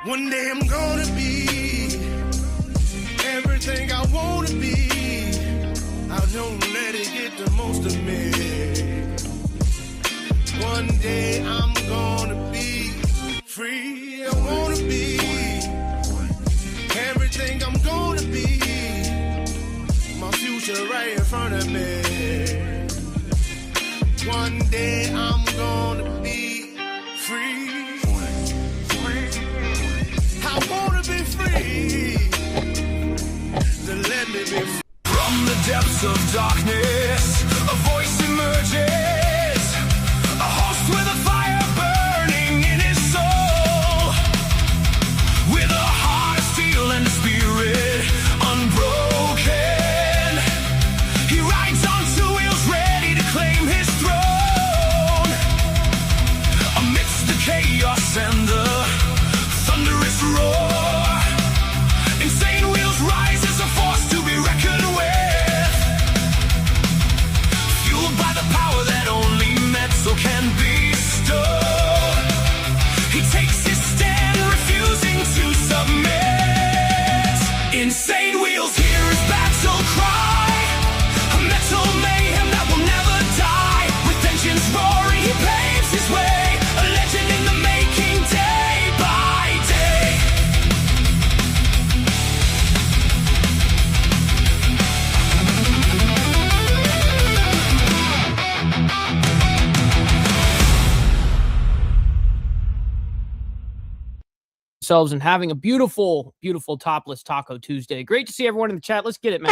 One day I'm gonna be everything I wanna be. I don't let it get the most of me. One day I'm gonna be free. I wanna be everything I'm gonna be. My future right in front of me. One day I'm gonna be free. I wanna be free. Then let me be free. From the depths of darkness, a voice emerges. A host with a fire burning in his soul. With a heart of steel and a spirit unbroken. He rides on two wheels ready to claim his throne. Amidst the chaos and the thunderous roar, Insanewheels rise as a force to be reckoned with. Fueled by the power that only metal can bestow. He takes his stand, refusing to submit. Insanewheels hear his battle cry. A metal mayhem that will never die. With engines roaring, he paves his way. A legend in the making, day by day. Selves and having a beautiful, beautiful topless Taco Tuesday. Great to see everyone in the chat. Let's get it, man.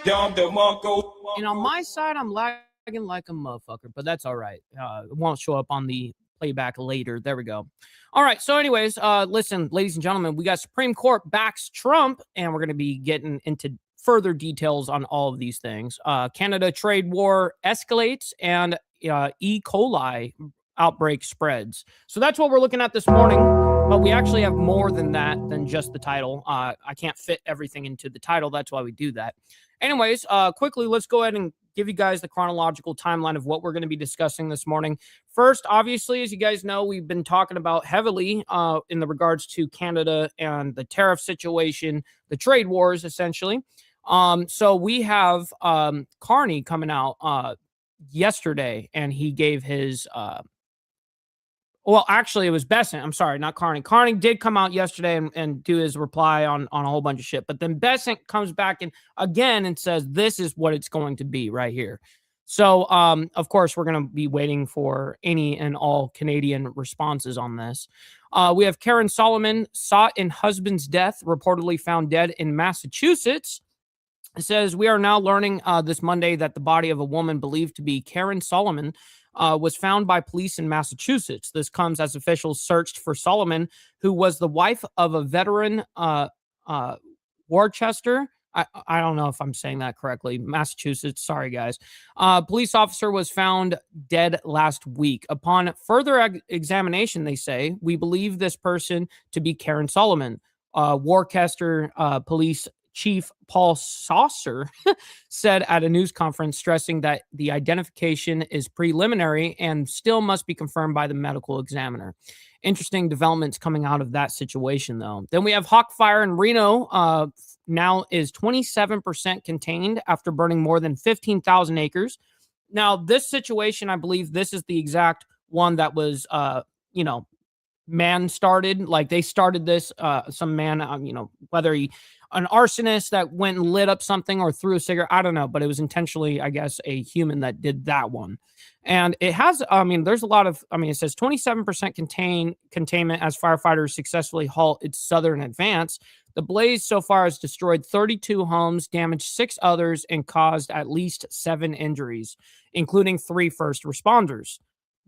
And on my side, I'm lagging like a motherfucker, but that's all right. It won't show up on the playback later. There we go. All right. So anyways, listen, ladies and gentlemen, we got Supreme Court backs Trump, and we're going to be getting into further details on all of these things. Canada trade war escalates, and E. coli outbreak spreads. So that's what we're looking at this morning, but we actually have more than that, than just the title. I can't fit everything into the title. That's why we do that. Anyways, quickly, let's go ahead and give you guys the chronological timeline of what we're going to be discussing this morning. First, obviously, as you guys know, we've been talking about heavily in the regards to Canada and the tariff situation, the trade wars, essentially. So we have Carney coming out yesterday, and he gave his well, actually, it was Bessent. I'm sorry, not Carney. Carney did come out yesterday and do his reply on a whole bunch of shit. But then Bessent comes back and again and says, this is what it's going to be right here. So, of course, we're going to be waiting for any and all Canadian responses on this. We have Karen Solomon, sought in husband's death, reportedly found dead in Massachusetts. It says, we are now learning this Monday that the body of a woman believed to be Karen Solomon was found by police in Massachusetts. This comes as officials searched for Solomon, who was the wife of a veteran Worcester. I don't know if I'm saying that correctly. Massachusetts. Sorry, guys. Police officer was found dead last week. Upon further examination, they say, we believe this person to be Karen Solomon. Worcester Police Chief Paul Saucer said at a news conference, stressing that the identification is preliminary and still must be confirmed by the medical examiner. Interesting developments coming out of that situation, though. Then we have Hawkfire in Reno. Now is 27% contained after burning more than 15,000 acres. Now, this situation, I believe this is the exact one that was, man started. Like they started this, some man, whether he an arsonist that went and lit up something or threw a cigarette. I don't know, but it was intentionally, I guess, a human that did that one. And it has, there's a lot of, it says 27% containment as firefighters successfully halt its southern advance. The blaze so far has destroyed 32 homes, damaged 6 others, and caused at least 7 injuries, including 3 first responders.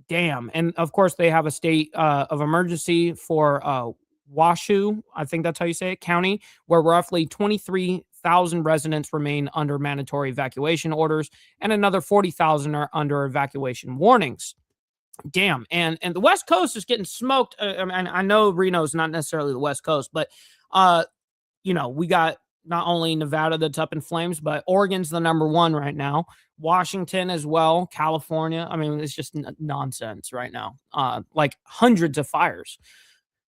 Damn. And of course, they have a state of emergency for Washoe, I think that's how you say it, county, where roughly 23,000 residents remain under mandatory evacuation orders, and another 40,000 are under evacuation warnings. Damn. And the West Coast is getting smoked. I know Reno's not necessarily the West Coast, but, we got not only Nevada that's up in flames, but Oregon's the number 1 right now. Washington as well. California. It's just nonsense right now. Like hundreds of fires.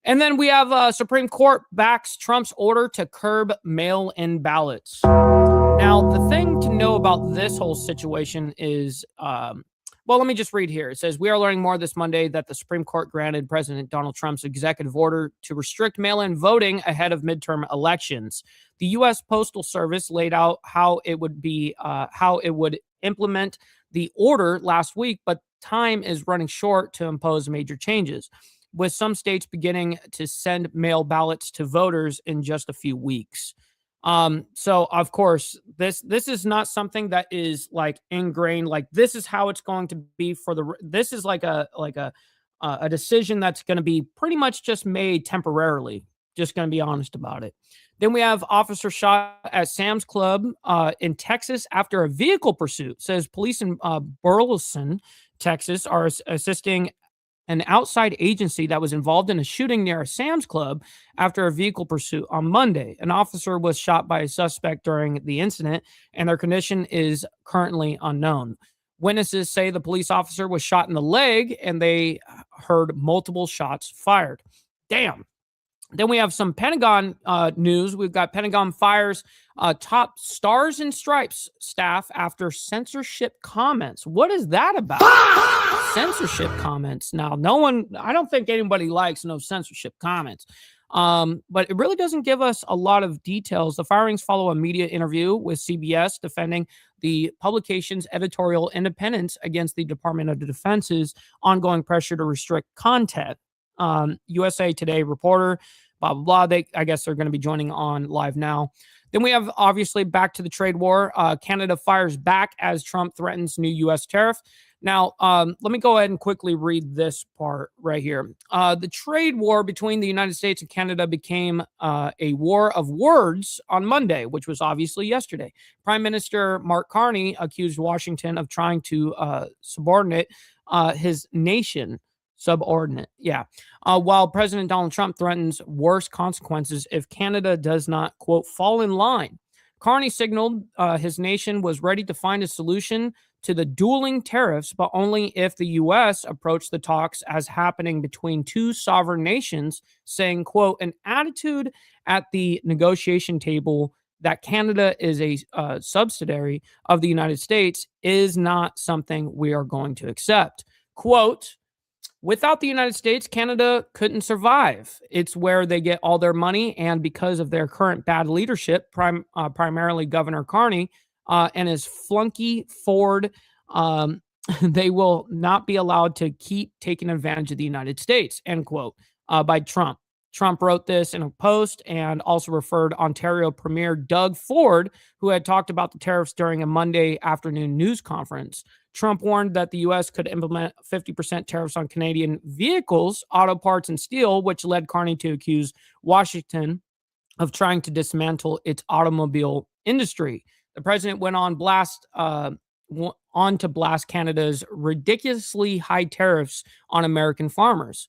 And then we have Supreme Court backs Trump's order to curb mail-in ballots. Now, the thing to know about this whole situation is, well, let me just read here. It says, we are learning more this Monday that the Supreme Court granted President Donald Trump's executive order to restrict mail-in voting ahead of midterm elections. The U.S. Postal Service laid out how it would implement the order last week, but time is running short to impose major changes, with some states beginning to send mail ballots to voters in just a few weeks. So of course, this is not something that is like ingrained, like this is how it's going to be this is like a decision that's going to be pretty much just made temporarily. Just going to be honest about it. Then we have officer shot at Sam's Club in Texas after a vehicle pursuit. Says police in Burleson, Texas, are assisting an outside agency that was involved in a shooting near a Sam's Club after a vehicle pursuit on Monday. An officer was shot by a suspect during the incident, and their condition is currently unknown. Witnesses say the police officer was shot in the leg, and they heard multiple shots fired. Damn. Then we have some Pentagon news. We've got Pentagon fires top Stars and Stripes staff after censorship comments. What is that about? Censorship comments. Now, I don't think anybody likes no censorship comments. But it really doesn't give us a lot of details. The firings follow a media interview with CBS defending the publication's editorial independence against the Department of Defense's ongoing pressure to restrict content. USA Today reporter, blah, blah, blah. I guess they're going to be joining on live now. Then we have, obviously, back to the trade war. Canada fires back as Trump threatens new U.S. tariff. Now, let me go ahead and quickly read this part right here. The trade war between the United States and Canada became a war of words on Monday, which was obviously yesterday. Prime Minister Mark Carney accused Washington of trying to subordinate his nation. While President Donald Trump threatens worse consequences if Canada does not, quote, fall in line. Carney signaled his nation was ready to find a solution to the dueling tariffs, but only if the U.S. approached the talks as happening between two sovereign nations, saying, quote, an attitude at the negotiation table that Canada is a subsidiary of the United States is not something we are going to accept. Quote, without the United States, Canada couldn't survive. It's where they get all their money, and because of their current bad leadership, primarily Governor Carney and his flunky Ford, they will not be allowed to keep taking advantage of the United States, end quote, by Trump. Trump wrote this in a post and also referred Ontario Premier Doug Ford, who had talked about the tariffs during a Monday afternoon news conference. Trump warned that the U.S. could implement 50% tariffs on Canadian vehicles, auto parts, and steel, which led Carney to accuse Washington of trying to dismantle its automobile industry. The president went on to blast Canada's ridiculously high tariffs on American farmers.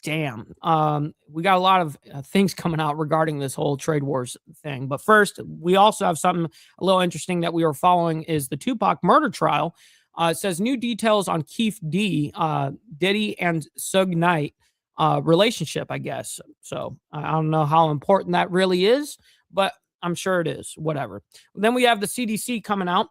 Damn. We got a lot of things coming out regarding this whole trade wars thing. But first, we also have something a little interesting that we are following is the Tupac murder trial. It says new details on Keith D, Diddy and Suge Knight relationship, I guess. So I don't know how important that really is, but I'm sure it is. Whatever. Then we have the CDC coming out.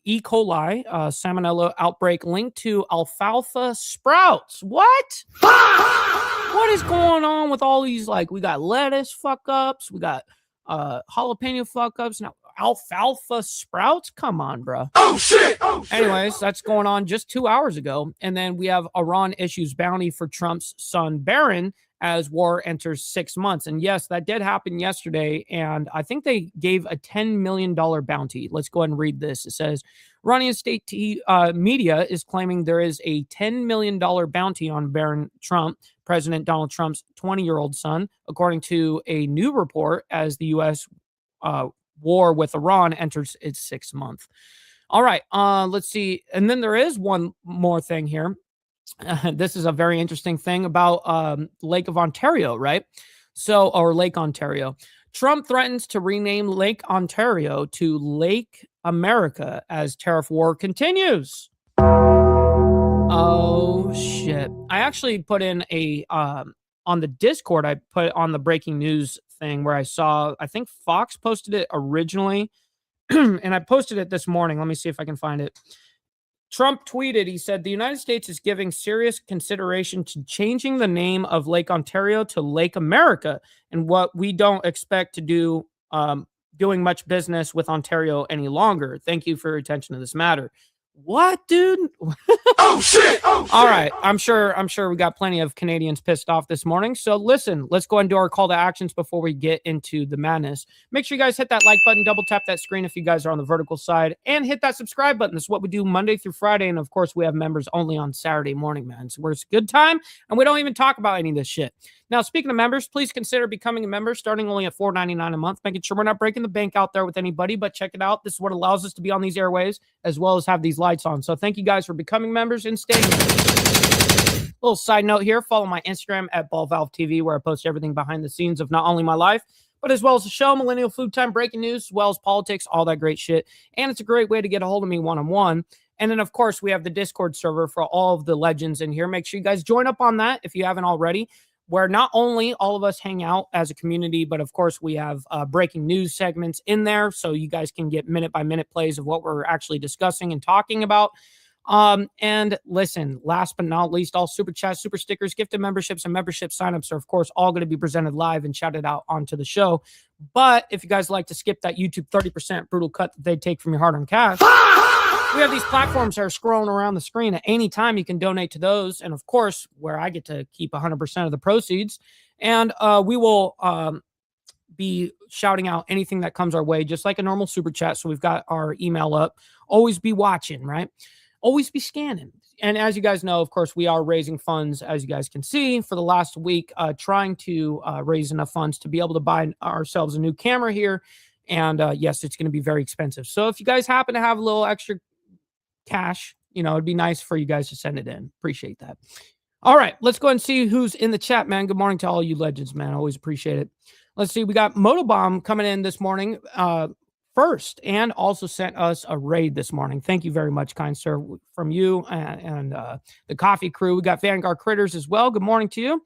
E. coli, Salmonella outbreak linked to alfalfa sprouts. What? What is going on with all these? Like, we got lettuce fuck ups, we got jalapeno fuck ups, now alfalfa sprouts. Come on, bro. Oh shit! Anyways, that's going on just 2 hours ago. And then we have Iran issues bounty for Trump's son Barron as war enters 6 months. And yes, that did happen yesterday. And I think they gave a $10 million bounty. Let's go ahead and read this. It says, Iranian state media is claiming there is a $10 million bounty on Barron Trump, President Donald Trump's 20-year-old son, according to a new report as the U.S. War with Iran enters its 6th month. All right, let's see. And then there is one more thing here. This is a very interesting thing about Lake of Ontario, right? Or Lake Ontario. Trump threatens to rename Lake Ontario to Lake America as tariff war continues. Oh, shit. I actually put in a on the Discord, I put on the breaking news thing where I think Fox posted it originally, and I posted it this morning. Let me see if I can find it. Trump tweeted, he said, the United States is giving serious consideration to changing the name of Lake Ontario to Lake America, and what we don't expect to do, doing much business with Ontario any longer. Thank you for your attention to this matter. What, dude? Oh shit! Oh shit! All right. I'm sure we got plenty of Canadians pissed off this morning. So listen, let's go ahead and do our call to actions before we get into the madness. Make sure you guys hit that like button, double tap that screen if you guys are on the vertical side, and hit that subscribe button. This is what we do Monday through Friday. And of course, we have members only on Saturday morning, man. So it's a good time, and we don't even talk about any of this shit. Now, speaking of members, please consider becoming a member starting only at $4.99 a month, making sure we're not breaking the bank out there with anybody, but check it out. This is what allows us to be on these airways as well as have these lights on. So thank you guys for becoming members and staying. Little side note here, follow my Instagram at BallValveTV, where I post everything behind the scenes of not only my life, but as well as the show, Millennial Food Time, breaking news, as well as politics, all that great shit. And it's a great way to get a hold of me one-on-one. And then, of course, we have the Discord server for all of the legends in here. Make sure you guys join up on that if you haven't already, where not only all of us hang out as a community, but of course we have breaking news segments in there, so you guys can get minute-by-minute plays of what we're actually discussing and talking about. And listen, last but not least, all super chats, super stickers, gifted memberships, and membership signups are, of course, all going to be presented live and shouted out onto the show. But if you guys like to skip that YouTube 30% brutal cut that they take from your hard-earned cash, we have these platforms that are scrolling around the screen. At any time, you can donate to those. And of course, where I get to keep 100% of the proceeds. And we will be shouting out anything that comes our way, just like a normal super chat. So we've got our email up. Always be watching, right? Always be scanning. And as you guys know, of course, we are raising funds, as you guys can see, for the last week, trying to raise enough funds to be able to buy ourselves a new camera here. And yes, it's going to be very expensive. So if you guys happen to have a little extra cash, it'd be nice for you guys to send it in. Appreciate that. All right, let's go ahead and see who's in the chat, man. Good morning to all you legends, man. Always appreciate it. Let's see. We got Motobomb coming in this morning first, and also sent us a raid this morning. Thank you very much, kind sir, from you and the coffee crew. We got Vanguard Critters as well. Good morning to you.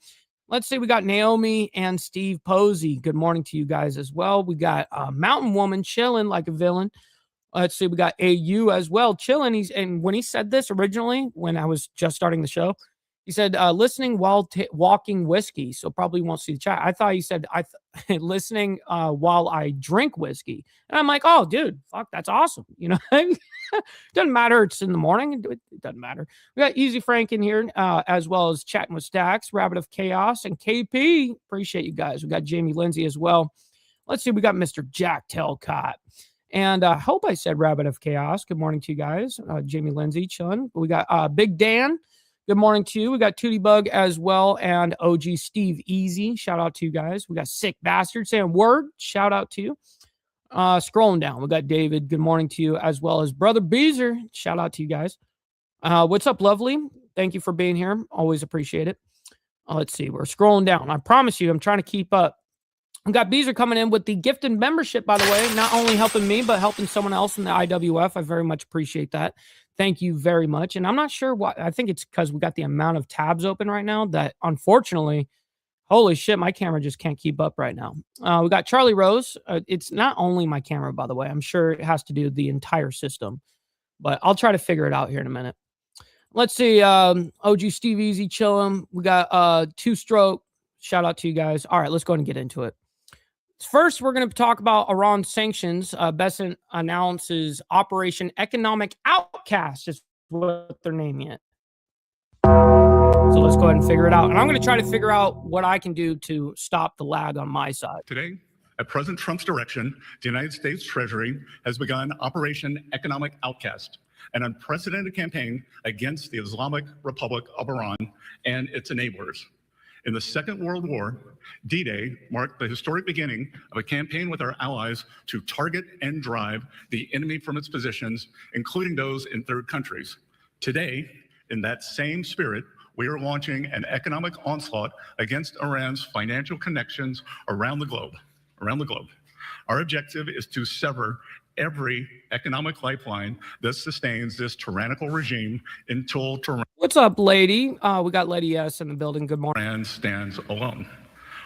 Let's see. We got Naomi and Steve Posey. Good morning to you guys as well. We got Mountain Woman chilling like a villain. Let's see. We got AU as well, chilling. And when he said this originally, when I was just starting the show, he said, listening while walking whiskey. So probably won't see the chat. I thought he said, listening while I drink whiskey. And I'm like, oh, dude, fuck, that's awesome. Doesn't matter. It's in the morning. It doesn't matter. We got Easy Frank in here, as well as chatting with Stacks, Rabbit of Chaos, and KP. Appreciate you guys. We got Jamie Lindsay as well. Let's see. We got Mr. Jack Telcott. And I hope I said Rabbit of Chaos. Good morning to you guys. Jamie Lindsay, chilling. We got Big Dan. Good morning to you. We got Tootie Bug as well, and OG Steve Easy. Shout out to you guys. We got Sick Bastard saying word. Shout out to you. Scrolling down, we got David. Good morning to you, as well as Brother Beezer. Shout out to you guys. What's up, lovely? Thank you for being here. Always appreciate it. Let's see. We're scrolling down. I promise you, I'm trying to keep up. We got Beezer coming in with the gifted membership, by the way. Not only helping me, but helping someone else in the IWF. I very much appreciate that. Thank you very much. And I'm not sure why. I think it's because we got the amount of tabs open right now that, unfortunately, holy shit, my camera just can't keep up right now. We got Charlie Rose. It's not only my camera, by the way. I'm sure it has to do with the entire system. But I'll try to figure it out here in a minute. Let's see. OG Steve Easy chilling. We got Two Stroke. Shout out to you guys. All right, let's go ahead and get into it. First, we're going to talk about Iran sanctions. Besant announces Operation Economic Outcast is what they're naming it. So let's go ahead and figure it out. And I'm going to try to figure out what I can do to stop the lag on my side. Today, at President Trump's direction, the United States Treasury has begun Operation Economic Outcast, an unprecedented campaign against the Islamic Republic of Iran and its enablers. In the Second World War, D-Day marked the historic beginning of a campaign with our allies to target and drive the enemy from its positions, including those in third countries. Today, in that same spirit, we are launching an economic onslaught against Iran's financial connections around the globe. Our objective is to sever every economic lifeline that sustains this tyrannical regime until What's up, lady? We got Lady S in the building. Good morning. Iran stands alone.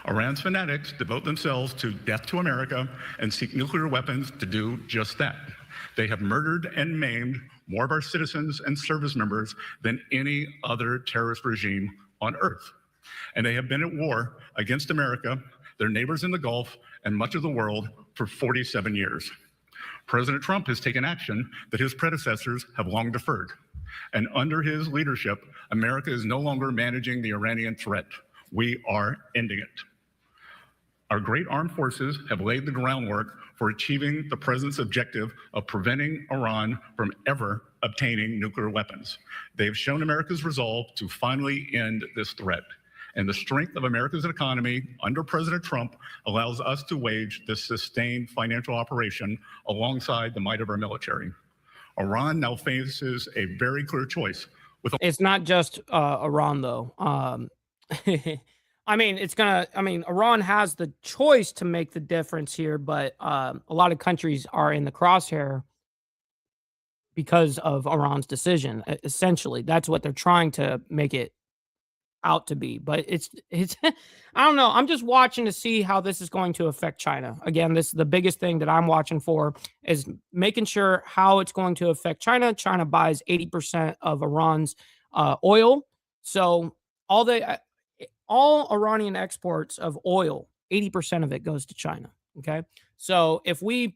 Iran's fanatics devote themselves to death to America and seek nuclear weapons to do just that. They have murdered and maimed more of our citizens and service members than any other terrorist regime on earth. And they have been at war against America, their neighbors in the Gulf, and much of the world for 47 years. President Trump has taken action that his predecessors have long deferred. And under his leadership, America is no longer managing the Iranian threat. We are ending it. Our great armed forces have laid the groundwork for achieving the president's objective of preventing Iran from ever obtaining nuclear weapons. They've shown America's resolve to finally end this threat. And the strength of America's economy under President Trump allows us to wage this sustained financial operation alongside the might of our military. Iran now faces a very clear choice. It's not just Iran, though. I mean, Iran has the choice to make the difference here, but a lot of countries are in the crosshair because of Iran's decision. Essentially, that's what they're trying to make it out to be. But it's I don't know. I'm just watching to see how this is going to affect China. Again, this is the biggest thing that I'm watching for, is making sure how it's going to affect China. China buys 80% of Iran's oil. So all Iranian exports of oil, 80% of it goes to China. Okay. So if we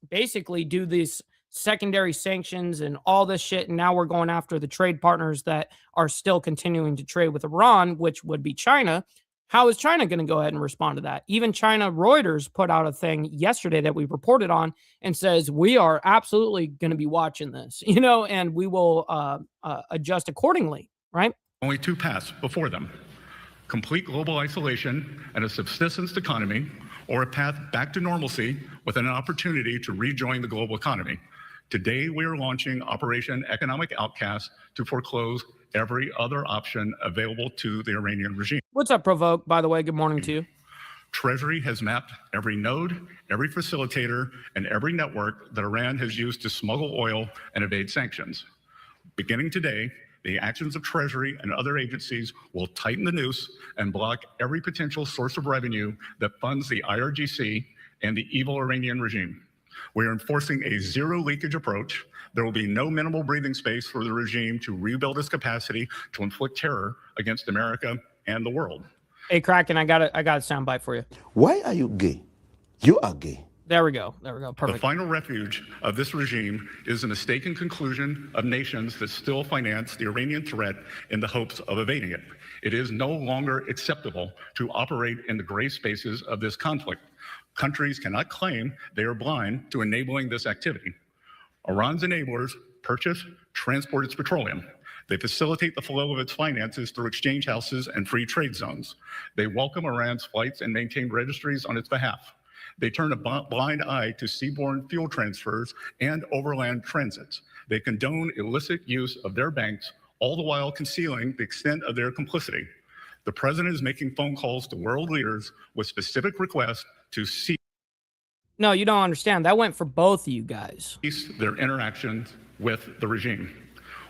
basically do these secondary sanctions and all this shit, and now we're going after the trade partners that are still continuing to trade with Iran, which would be China, how is China going to go ahead and respond to that? Even China, Reuters put out a thing yesterday that we reported on and says, we are absolutely going to be watching this, and we will adjust accordingly, right? Only two paths before them: complete global isolation and a subsistence economy, or a path back to normalcy with an opportunity to rejoin the global economy. Today, we are launching Operation Economic Outcast to foreclose every other option available to the Iranian regime. What's up, Provoke? By the way, good morning to you. Treasury has mapped every node, every facilitator, and every network that Iran has used to smuggle oil and evade sanctions. Beginning today, the actions of Treasury and other agencies will tighten the noose and block every potential source of revenue that funds the IRGC and the evil Iranian regime. We are enforcing a zero leakage approach. There will be no minimal breathing space for the regime to rebuild its capacity to inflict terror against America and the world. Hey, Kraken, I got a soundbite for you. Why are you gay? You are gay. There we go. Perfect. The final refuge of this regime is the mistaken conclusion of nations that still finance the Iranian threat in the hopes of evading it. It is no longer acceptable to operate in the gray spaces of this conflict. Countries cannot claim they are blind to enabling this activity. Iran's enablers purchase, transport its petroleum. They facilitate the flow of its finances through exchange houses and free trade zones. They welcome Iran's flights and maintain registries on its behalf. They turn a blind eye to seaborne fuel transfers and overland transits. They condone illicit use of their banks, all the while concealing the extent of their complicity. The president is making phone calls to world leaders with specific requests to cease. No, you don't understand. That went for both of you guys. Their interactions with the regime.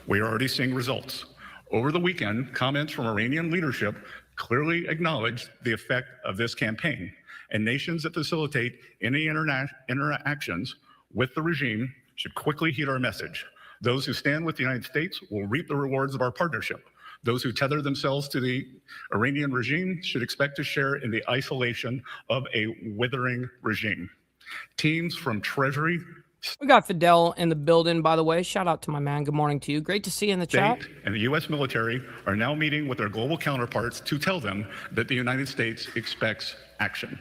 We are already seeing results. Over the weekend, comments from Iranian leadership clearly acknowledged the effect of this campaign, and nations that facilitate any interactions with the regime should quickly heed our message. Those who stand with the United States will reap the rewards of our partnership. Those who tether themselves to the Iranian regime should expect to share in the isolation of a withering regime. Teams from Treasury, we got Fidel in the building, by the way. Shout out to my man. Good morning to you. Great to see you in the chat. And the U.S. military are now meeting with their global counterparts to tell them that the United States expects action.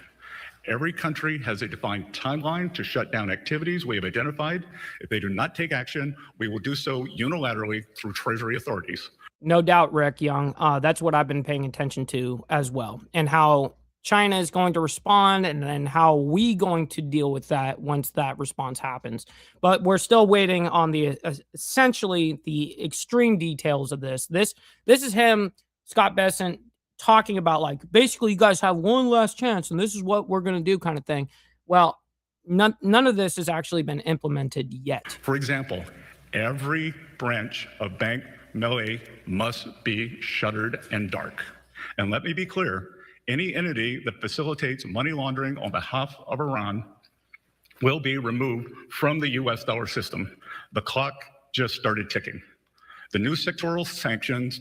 Every country has a defined timeline to shut down activities we have identified. If they do not take action, we will do so unilaterally through Treasury authorities. No doubt, Rick Young. That's what I've been paying attention to as well, and how China is going to respond, and then how we going to deal with that once that response happens. But we're still waiting on the essentially the extreme details of this. This is him, Scott Bessent, talking about, like, basically you guys have one last chance and this is what we're going to do kind of thing. Well, none of this has actually been implemented yet. For example, every branch of Bank Melee must be shuttered and dark. And let me be clear, any entity that facilitates money laundering on behalf of Iran will be removed from the US dollar system. The clock just started ticking. The new sectoral sanctions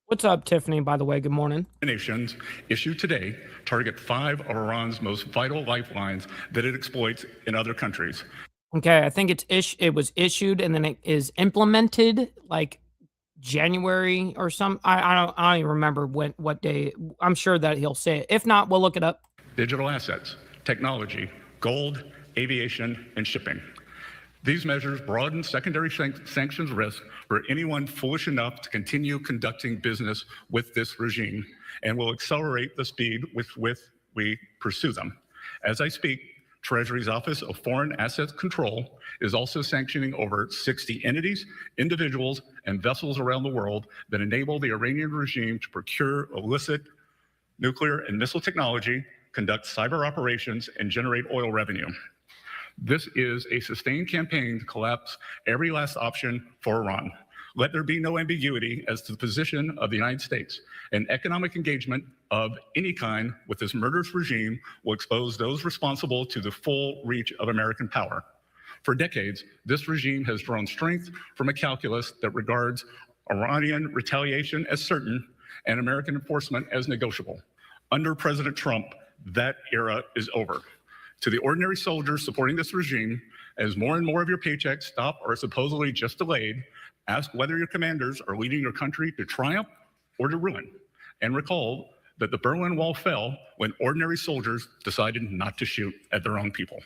What's up, Tiffany, by the way? Good morning. determinations issued today target 5 of Iran's most vital lifelines that it exploits in other countries. Okay, I think it was issued and then it is implemented like January or some. I don't even remember what day. I'm sure that he'll say it. If not, we'll look it up. Digital assets, technology, gold, aviation, and shipping. These measures broaden secondary sanctions risk for anyone foolish enough to continue conducting business with this regime and will accelerate the speed with which we pursue them. As I speak, Treasury's Office of Foreign Assets Control is also sanctioning over 60 entities, individuals, and vessels around the world that enable the Iranian regime to procure illicit nuclear and missile technology, conduct cyber operations, and generate oil revenue. This is a sustained campaign to collapse every last option for Iran. Let there be no ambiguity as to the position of the United States. An economic engagement of any kind with this murderous regime will expose those responsible to the full reach of American power. For decades, this regime has drawn strength from a calculus that regards Iranian retaliation as certain and American enforcement as negotiable. Under President Trump, that era is over. To the ordinary soldiers supporting this regime, as more and more of your paychecks stop or are supposedly just delayed, ask whether your commanders are leading your country to triumph or to ruin. And recall that the Berlin Wall fell when ordinary soldiers decided not to shoot at their own people.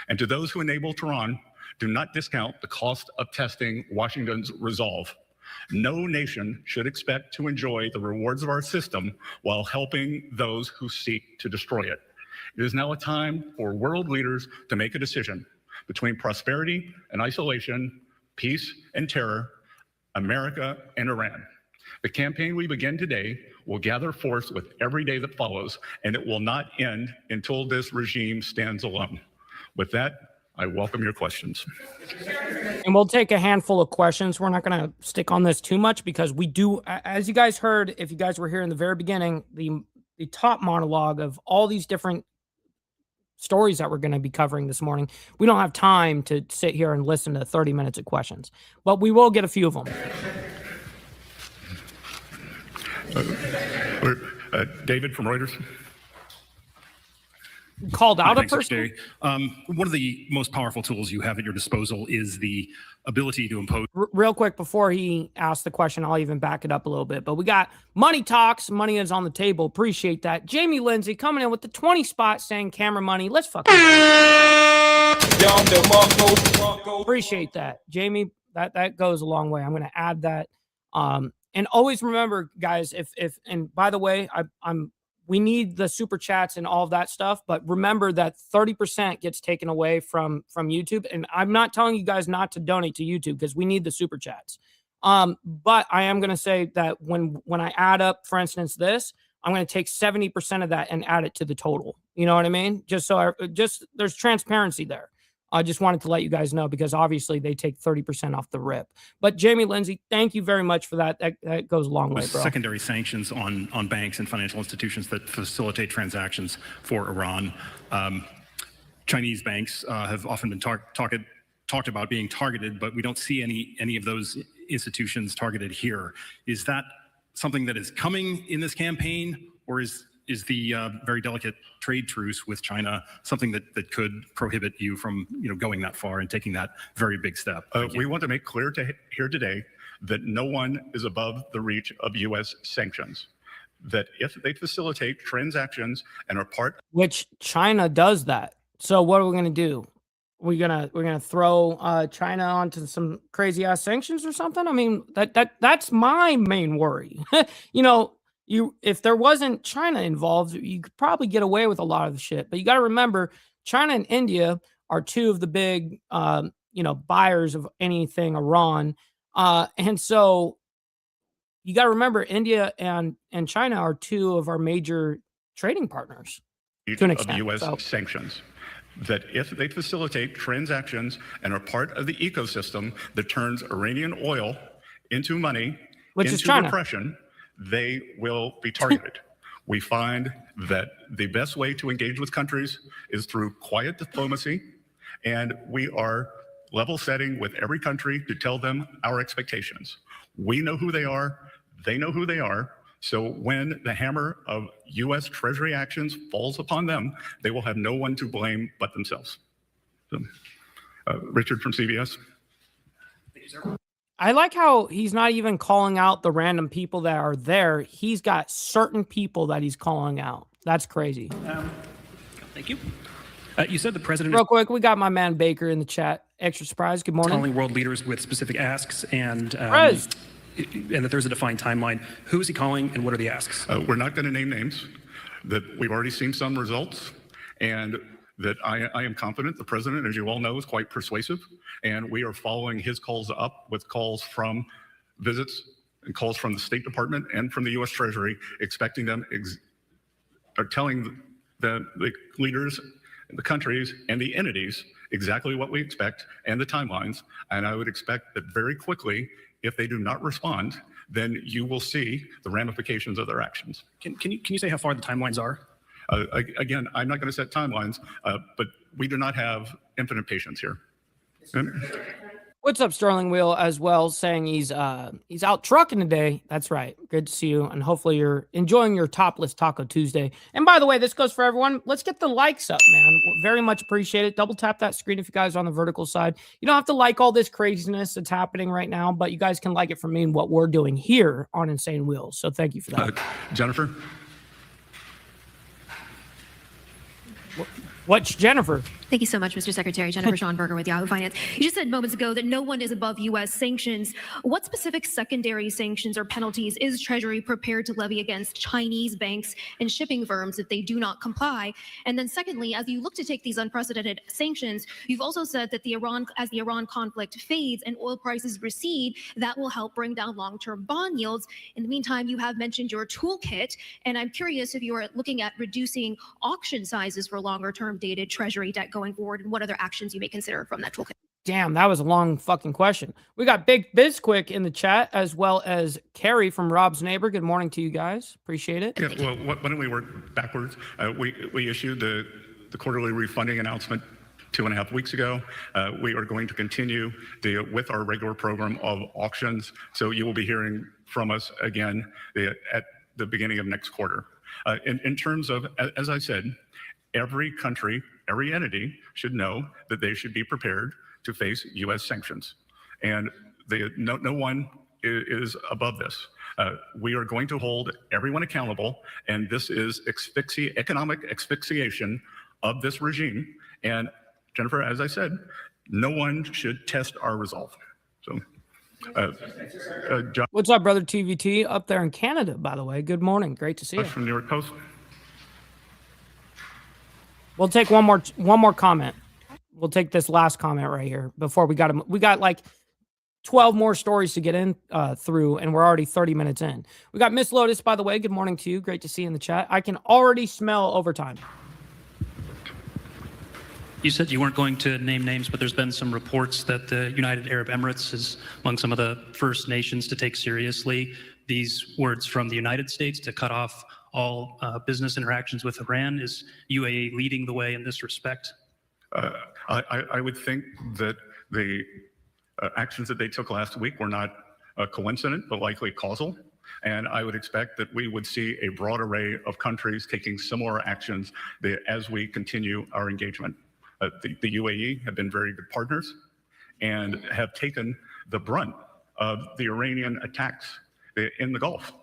And to those who enable Tehran, do not discount the cost of testing Washington's resolve. No nation should expect to enjoy the rewards of our system while helping those who seek to destroy it. It is now a time for world leaders to make a decision between prosperity and isolation, peace and terror, America and Iran. The campaign we begin today will gather force with every day that follows, and it will not end until this regime stands alone. With that, I welcome your questions. And we'll take a handful of questions. We're not going to stick on this too much because we do, as you guys heard, if you guys were here in the very beginning, the top monologue of all these different stories that we're going to be covering this morning. We don't have time to sit here and listen to 30 minutes of questions, but we will get a few of them. David from Reuters. Called out a Thanks, person? One of the most powerful tools you have at your disposal is the ability to impose. Real quick, before he asks the question, I'll even back it up a little bit. But we got Money Talks. Money is on the table. Appreciate that. Jamie Lindsay coming in with the 20 spot saying camera money. Let's fucking appreciate that. Jamie, that goes a long way. I'm going to add that. And always remember, guys, and by the way, we need the super chats and all of that stuff, but remember that 30% gets taken away from YouTube. And I'm not telling you guys not to donate to YouTube because we need the super chats. But I am going to say that when I add up, for instance, this, I'm going to take 70% of that and add it to the total. You know what I mean? Just so there's transparency there. I just wanted to let you guys know because obviously they take 30% off the rip. But Jamie Lindsay, thank you very much for that. That goes a long way, bro. Secondary sanctions on banks and financial institutions that facilitate transactions for Iran. Chinese banks have often been talked about being targeted, but we don't see any of those institutions targeted here. Is that something that is coming in this campaign, or is the very delicate trade truce with China something that could prohibit you from going that far and taking that very big step? We want to make clear here today that no one is above the reach of U.S. sanctions. That if they facilitate transactions and are part, which China does that. So what are we going to do? We're gonna throw China onto some crazy ass sanctions or something? I mean, that's my main worry. If there wasn't China involved, you could probably get away with a lot of the shit. But you got to remember, China and India are two of the big, buyers of anything Iran. And so you got to remember, India and China are two of our major trading partners to an extent. of U.S. sanctions. that if they facilitate transactions and are part of the ecosystem that turns Iranian oil into money, Which is into China. repression, they will be targeted. We find that the best way to engage with countries is through quiet diplomacy, and we are level setting with every country to tell them our expectations. We know who they are, they know who they are, so when the hammer of US Treasury actions falls upon them, they will have no one to blame but themselves. So, Richard from CBS. I like how he's not even calling out the random people that are there. He's got certain people that he's calling out. That's crazy. Thank you. You said the president Real quick, we got my man Baker in the chat. Extra surprise. Good is morning. calling world leaders with specific asks and Prez. and that there's a defined timeline. Who is he calling and what are the asks? We're not going to name names, that we've already seen some results, and that I am confident the president, as you all know, is quite persuasive, and we are following his calls up with calls from visits and calls from the State Department and from the US Treasury, expecting them, or telling the leaders, the countries, and the entities exactly what we expect and the timelines. And I would expect that very quickly, if they do not respond, then you will see the ramifications of their actions. Can you say how far the timelines are? Again, I'm not going to set timelines, but we do not have infinite patience here. What's up, Sterling Wheel, as well, saying he's out trucking today. That's right. Good to see you, and hopefully you're enjoying your Topless Taco Tuesday. And by the way, this goes for everyone. Let's get the likes up, man. Very much appreciate it. Double tap that screen if you guys are on the vertical side. You don't have to like all this craziness that's happening right now, but you guys can like it for me and what we're doing here on Insane Wheels. So thank you for that. Jennifer? What's Jennifer? Thank you so much, Mr. Secretary. Jennifer Schonberger with Yahoo Finance. You just said moments ago that no one is above U.S. sanctions. What specific secondary sanctions or penalties is Treasury prepared to levy against Chinese banks and shipping firms if they do not comply? And then secondly, as you look to take these unprecedented sanctions, you've also said that as the Iran conflict fades and oil prices recede, that will help bring down long-term bond yields. In the meantime, you have mentioned your toolkit, and I'm curious if you are looking at reducing auction sizes for longer-term dated Treasury debt going forward, and what other actions you may consider from that toolkit. Damn, that was a long fucking question. We got Big Bizquick in the chat, as well as Carrie from Rob's Neighbor. Good morning to you guys. Appreciate it. Yeah, well, why don't we work backwards? We issued the quarterly refunding announcement 2.5 weeks ago. We are going to continue with our regular program of auctions. So you will be hearing from us again at the beginning of next quarter. In terms of, as I said, every country, every entity should know that they should be prepared to face U.S. sanctions. And no one is above this. We are going to hold everyone accountable, and this is economic asphyxiation of this regime. And Jennifer, as I said, no one should test our resolve. So, Josh. What's up, brother TVT? Up there in Canada, by the way. Good morning. Great to see you. From New York Post. We'll take one more comment. We'll take this last comment right here before we got like 12 more stories to get in through, and we're already 30 minutes in. We got Miss Lotus, by the way. Good morning to you. Great to see you in the chat. I can already smell overtime. You said you weren't going to name names, but there's been some reports that the United Arab Emirates is among some of the first nations to take seriously these words from the United States to cut off all business interactions with Iran. Is UAE leading the way in this respect? I would think that the actions that they took last week were not coincident, but likely causal. And I would expect that we would see a broad array of countries taking similar actions as we continue our engagement. The UAE have been very good partners and have taken the brunt of the Iranian attacks in the Gulf.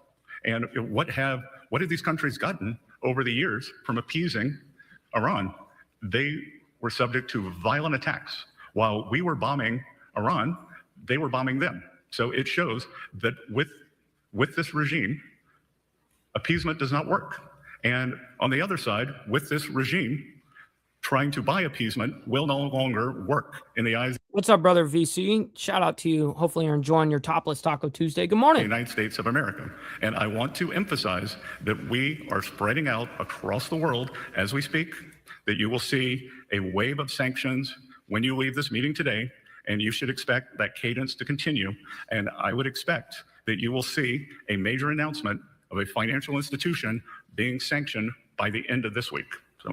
And what have these countries gotten over the years from appeasing Iran? They were subject to violent attacks. While we were bombing Iran, they were bombing them. So it shows that with this regime, appeasement does not work. And on the other side, with this regime, trying to buy appeasement will no longer work in the eyes. What's up, brother VC? Shout out to you. Hopefully you're enjoying your Topless Taco Tuesday. Good morning. The United States of America. And I want to emphasize that we are spreading out across the world as we speak. that you will see a wave of sanctions when you leave this meeting today, and you should expect that cadence to continue. And I would expect that you will see a major announcement of a financial institution being sanctioned by the end of this week. So,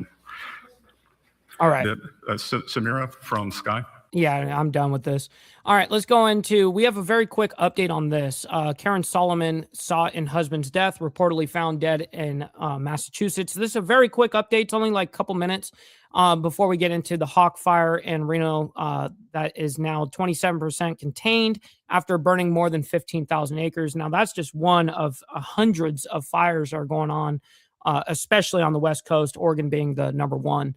all right. Samira from Sky. Yeah, I'm done with this. All right, let's go into, we have a very quick update on this. Karen Solomon saw in husband's death, reportedly found dead in Massachusetts. This is a very quick update. It's only like a couple minutes before we get into the Hawk fire in Reno that is now 27% contained after burning more than 15,000 acres. Now, that's just one of hundreds of fires are going on, especially on the West Coast, Oregon being the number one.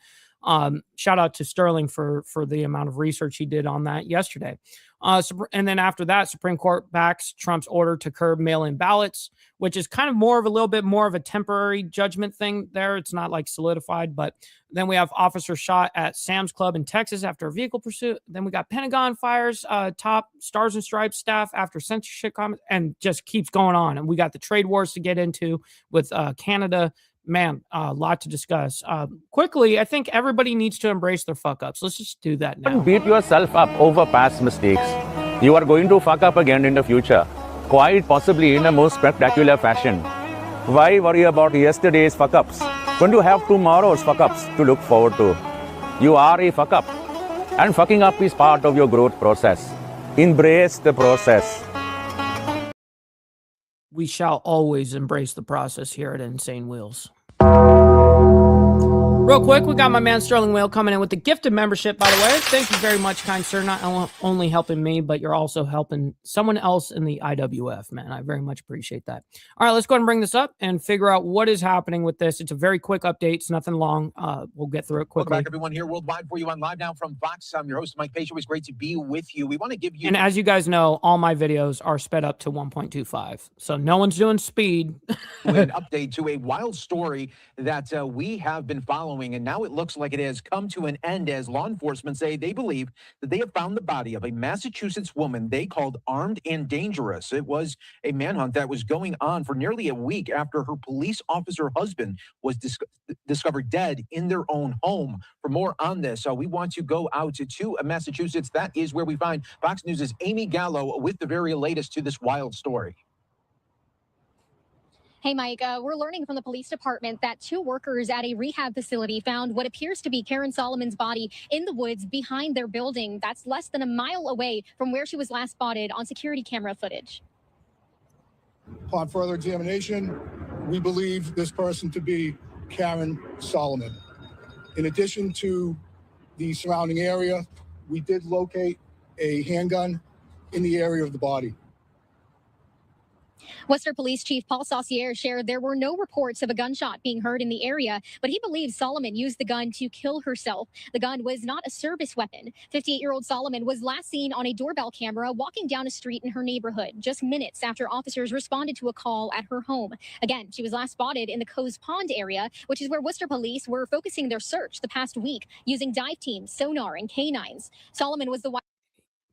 Shout out to Sterling for the amount of research he did on that yesterday. And then after that, Supreme Court backs Trump's order to curb mail-in ballots, which is kind of more of a little bit more of a temporary judgment thing there. It's not like solidified, but then we have officer shot at Sam's Club in Texas after a vehicle pursuit. Then we got Pentagon fires top Stars and Stripes staff after censorship comments, and just keeps going on. And we got the trade wars to get into with Canada. Man, a lot to discuss. Quickly, I think everybody needs to embrace their fuck ups. Let's just do that now. Don't beat yourself up over past mistakes. You are going to fuck up again in the future, quite possibly in a most spectacular fashion. Why worry about yesterday's fuck ups when you have tomorrow's fuck ups to look forward to? You are a fuck up, and fucking up is part of your growth process. Embrace the process. We shall always embrace the process here at Insanewheels. Real quick, we got my man Sterling Whale coming in with the gifted membership, by the way. Thank you very much, kind sir. Not only helping me, but you're also helping someone else in the IWF, man. I very much appreciate that. All right, let's go ahead and bring this up and figure out what is happening with this. It's a very quick update. It's nothing long. We'll get through it quickly. Welcome back, everyone, here worldwide for you on Live Now from Fox. I'm your host, Mike Page. Always great to be with you. We want to give you... And as you guys know, all my videos are sped up to 1.25. So no one's doing speed. An update to a wild story that we have been following, and now it looks like it has come to an end as law enforcement say they believe that they have found the body of a Massachusetts woman they called armed and dangerous. It was a manhunt that was going on for nearly a week after her police officer husband was discovered dead in their own home. For more on this, we want to go out to Massachusetts. That is where we find Fox News' Amy Gallo with the very latest to this wild story. Hey, Mike, we're learning from the police department that two workers at a rehab facility found what appears to be Karen Solomon's body in the woods behind their building. That's less than a mile away from where she was last spotted on security camera footage. Upon further examination, we believe this person to be Karen Solomon. In addition to the surrounding area, we did locate a handgun in the area of the body. Worcester Police Chief Paul Saucier shared there were no reports of a gunshot being heard in the area, but he believes Solomon used the gun to kill herself. The gun was not a service weapon. 58-year-old Solomon was last seen on a doorbell camera walking down a street in her neighborhood, just minutes after officers responded to a call at her home. Again, she was last spotted in the Coes Pond area, which is where Worcester police were focusing their search the past week using dive teams, sonar, and canines. Solomon was the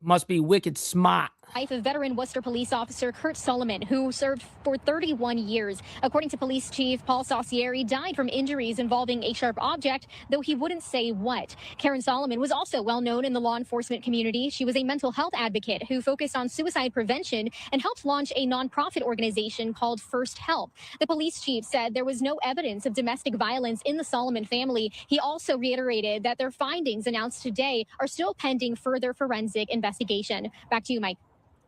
must be wicked smart. wife of veteran Worcester police officer Kurt Solomon, who served for 31 years. According to police chief Paul Saucier, died from injuries involving a sharp object, though he wouldn't say what. Karen Solomon was also well known in the law enforcement community. She was a mental health advocate who focused on suicide prevention and helped launch a nonprofit organization called First Help. The police chief said there was no evidence of domestic violence in the Solomon family. He also reiterated that their findings announced today are still pending further forensic investigation. Back to you, Mike.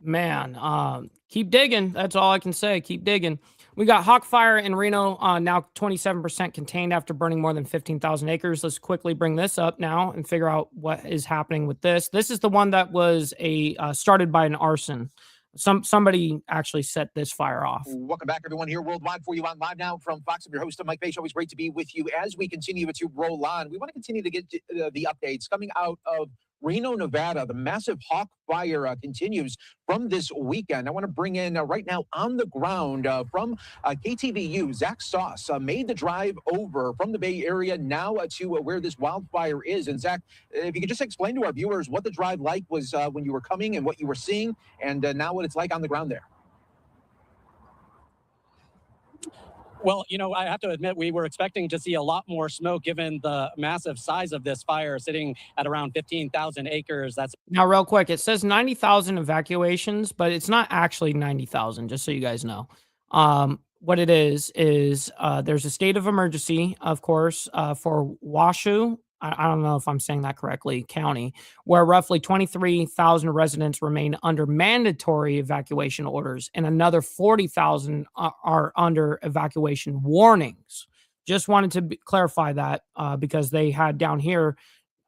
Man, keep digging. That's all I can say. Keep digging. We got Hawk fire in Reno, now 27% contained after burning more than 15,000 acres. Let's quickly bring this up now and figure out what is happening with this. This is the one that was started by an arson. Somebody actually set this fire off. Welcome back, everyone, here worldwide for you on Live Now from Fox. I'm your host, Mike Page. Always great to be with you as we continue to roll on. We want to continue to get the updates coming out of Reno, Nevada. The massive Hawk fire continues from this weekend. I want to bring in right now on the ground from KTVU, Zach Sauce made the drive over from the Bay Area now to where this wildfire is. And Zach, if you could just explain to our viewers what the drive like was when you were coming and what you were seeing, and now what it's like on the ground there. Well, I have to admit, we were expecting to see a lot more smoke given the massive size of this fire sitting at around 15,000 acres. That's Now, real quick, it says 90,000 evacuations, but it's not actually 90,000, just so you guys know. What it is there's a state of emergency, of course, for Washoe. I don't know if I'm saying that correctly, county, where roughly 23,000 residents remain under mandatory evacuation orders, and another 40,000 are under evacuation warnings. Just wanted to clarify that because they had down here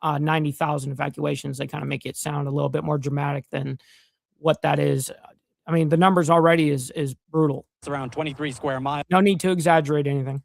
90,000 evacuations. They kind of make it sound a little bit more dramatic than what that is. I mean, the numbers already is brutal. It's around 23 square miles. No need to exaggerate anything.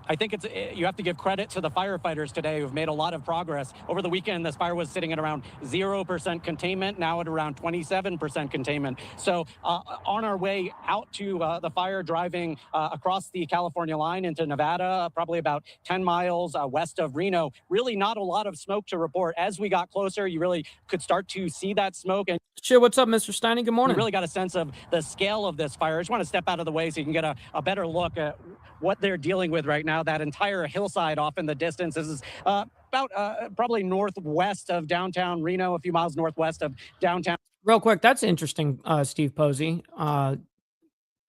I think you have to give credit to the firefighters today who've made a lot of progress. Over the weekend, this fire was sitting at around 0% containment, now at around 27% containment. So on our way out to the fire, driving across the California line into Nevada, probably about 10 miles west of Reno, really not a lot of smoke to report. As we got closer, you really could start to see that smoke. And Shit, what's up, Mr. Steiny? Good morning. We really got a sense of the scale of this fire. I just want to step out of the way so you can get a better look at what they're dealing with right now. That entire hillside off in the distance. This is about probably northwest of downtown Reno, a few miles northwest of downtown. Real quick, that's interesting, Steve Posey.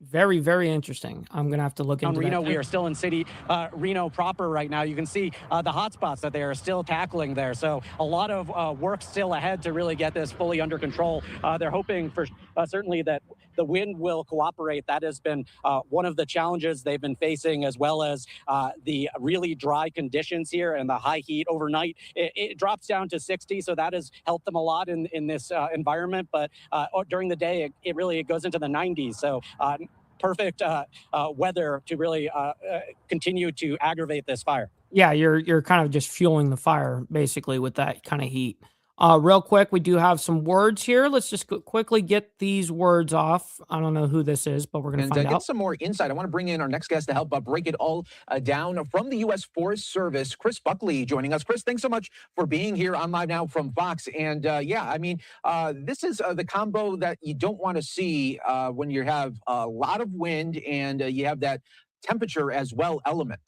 Very, very interesting. I'm going to have to look into Reno. that. We are still in city Reno proper right now. You can see the hot spots that they are still tackling there. So a lot of work still ahead to really get this fully under control. They're hoping for certainly that the wind will cooperate. That has been one of the challenges they've been facing, as well as the really dry conditions here and the high heat overnight. It drops down to 60, so that has helped them a lot in this environment. But during the day, it goes into the 90s. So perfect weather to really continue to aggravate this fire. Yeah, you're kind of just fueling the fire basically with that kind of heat. Real quick, we do have some words here. Let's just quickly get these words off. I don't know who this is, but we're going to find out. Get some more insight. I want to bring in our next guest to help break it all down from the U.S. Forest Service. Chris Buckley joining us. Chris, thanks so much for being here on Live Now from Fox. And yeah, I mean, this is the combo that you don't want to see when you have a lot of wind and you have that temperature as well element.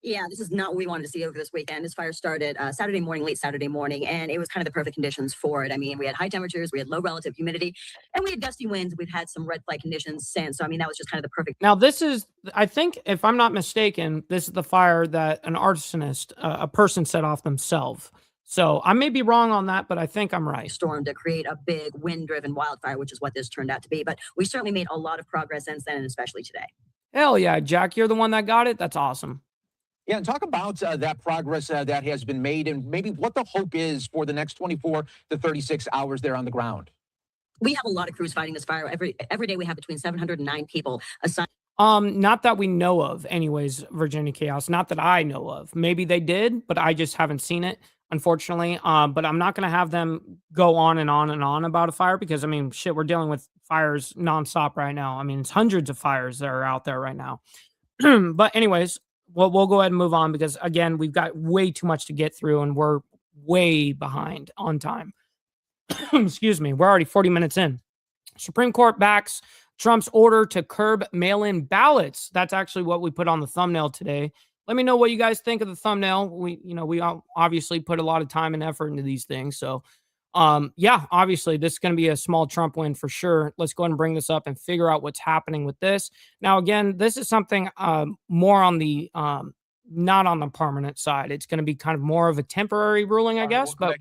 Yeah, this is not what we wanted to see over this weekend. This fire started Saturday morning, late Saturday morning, and it was kind of the perfect conditions for it. I mean, we had high temperatures, we had low relative humidity, and we had gusty winds. We've had some red flag conditions since. So, I mean, that was just kind of the perfect. Now, this is, I think, if I'm not mistaken, this is the fire that an arsonist, a person set off themselves. So I may be wrong on that, but I think I'm right. Storm to create a big wind-driven wildfire, which is what this turned out to be. But we certainly made a lot of progress since then, and especially today. Hell yeah, Jack, you're the one that got it. That's awesome. Yeah, and talk about that progress that has been made and maybe what the hope is for the next 24 to 36 hours there on the ground. We have a lot of crews fighting this fire. Every day we have between 700 and 9 people assigned. Not that we know of anyways, Virginia Chaos. Not that I know of. Maybe they did, but I just haven't seen it, unfortunately. But I'm not going to have them go on and on and on about a fire because, I mean, shit, we're dealing with fires nonstop right now. I mean, it's hundreds of fires that are out there right now. But anyways, we'll go ahead and move on because, again, we've got way too much to get through and we're way behind on time. Excuse me. We're already 40 minutes in. Supreme Court backs Trump's order to curb mail-in ballots. That's actually what we put on the thumbnail today. Let me know what you guys think of the thumbnail. We obviously put a lot of time and effort into these things. So, yeah, obviously this is going to be a small Trump win for sure. Let's go ahead and bring this up and figure out what's happening with this. Now, again, this is something more on the not on the permanent side. It's going to be kind of more of a temporary ruling, I guess, but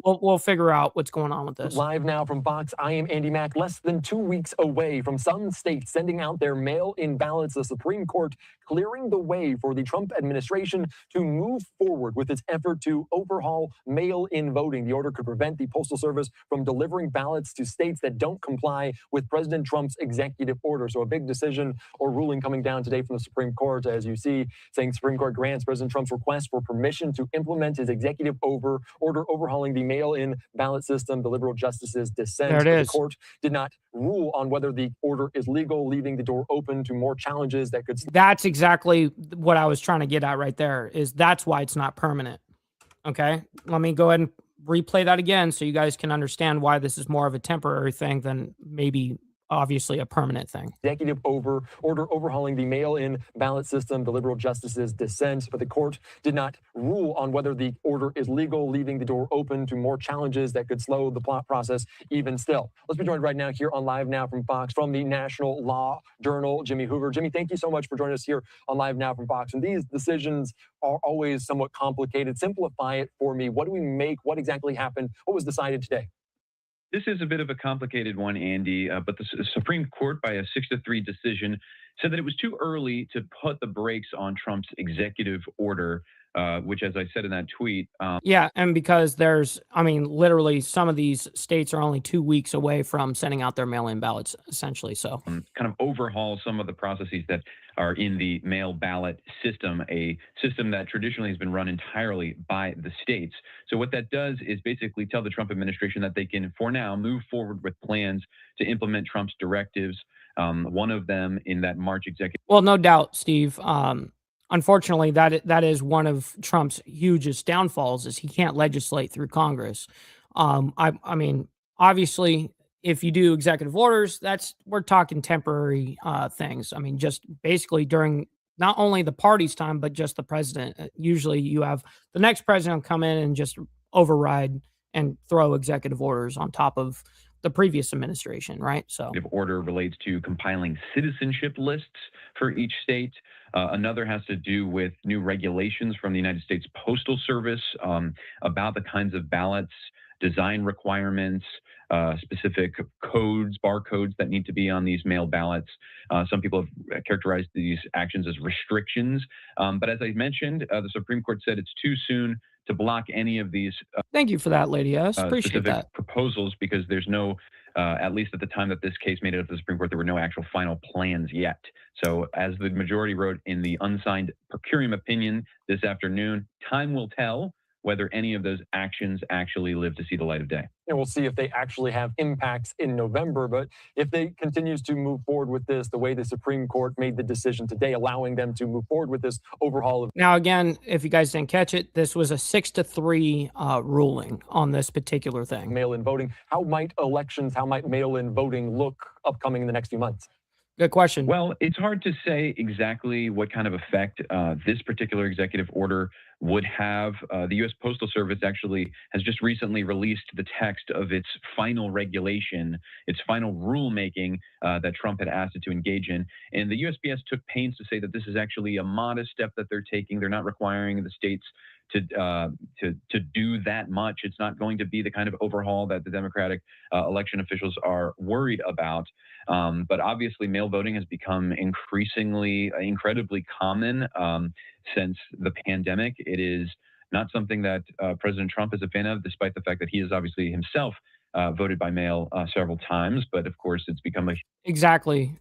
we'll figure out what's going on with this. Live now from Fox, I am Andy Mack. Less than 2 weeks away from some states sending out their mail-in ballots, the Supreme Court clearing the way for the Trump administration to move forward with its effort to overhaul mail-in voting. The order could prevent the Postal Service from delivering ballots to states that don't comply with President Trump's executive order. So a big decision or ruling coming down today from the Supreme Court, as you see, saying Supreme Court grants President Trump's request for permission to implement his executive order overhauling the mail-in ballot system. The liberal justices dissent. There it is. The court did not rule on whether the order is legal, leaving the door open to more challenges that could. That's exactly what I was trying to get at right there. Is that's why it's not permanent. Okay, let me go ahead and replay that again so you guys can understand why this is more of a temporary thing than maybe obviously a permanent thing. Executive order overhauling the mail-in ballot system. The liberal justices dissent, but the court did not rule on whether the order is legal, leaving the door open to more challenges that could slow the process even still. Let's be joined right now here on Live Now from Fox, from the National Law Journal, Jimmy Hoover. Jimmy, thank you so much for joining us here on Live Now from Fox. And these decisions are always somewhat complicated. Simplify it for me. What do we make? What exactly happened? What was decided today? This is a bit of a complicated one, Andy, but the Supreme Court, by a 6-3 decision, said that it was too early to put the brakes on Trump's executive order, which, as I said in that tweet... Yeah, and because literally some of these states are only 2 weeks away from sending out their mail-in ballots, essentially, so... kind of overhaul some of the processes that are in the mail ballot system, a system that traditionally has been run entirely by the states. So what that does is basically tell the Trump administration that they can, for now, move forward with plans to implement Trump's directives. One of them in that March executive... Well, no doubt, Steve. Unfortunately, that is one of Trump's hugest downfalls, is he can't legislate through Congress. I mean, obviously, if you do executive orders, we're talking temporary things. I mean, just basically during not only the party's time, but just the president. Usually you have the next president come in and just override and throw executive orders on top of the previous administration, right? So the order relates to compiling citizenship lists for each state. Another has to do with new regulations from the United States Postal Service about the kinds of ballots, design requirements, specific codes, barcodes that need to be on these mail ballots. Some people have characterized these actions as restrictions. But as I mentioned, the Supreme Court said it's too soon to block any of these thank you for that, Lady S. Appreciate that. Proposals, because there's no, at least at the time that this case made it up to the Supreme Court, there were no actual final plans yet. So as the majority wrote in the unsigned per curiam opinion this afternoon, time will tell whether any of those actions actually live to see the light of day. And we'll see if they actually have impacts in November. But if they continues to move forward with this, the way the Supreme Court made the decision today, allowing them to move forward with this overhaul of... Now, again, if you guys didn't catch it, this was a 6-3 ruling on this particular thing. Mail-in voting. How might mail-in voting look upcoming in the next few months? Good question. Well, it's hard to say exactly what kind of effect this particular executive order would have. The U.S. Postal Service actually has just recently released the text of its final regulation, its final rulemaking that Trump had asked it to engage in. And the USPS took pains to say that this is actually a modest step that they're taking. They're not requiring the states to do that much. It's not going to be the kind of overhaul that the Democratic election officials are worried about. But obviously, mail voting has become incredibly common since the pandemic. It is not something that President Trump is a fan of, despite the fact that he is obviously himself voted by mail several times. But of course, it's become a exactly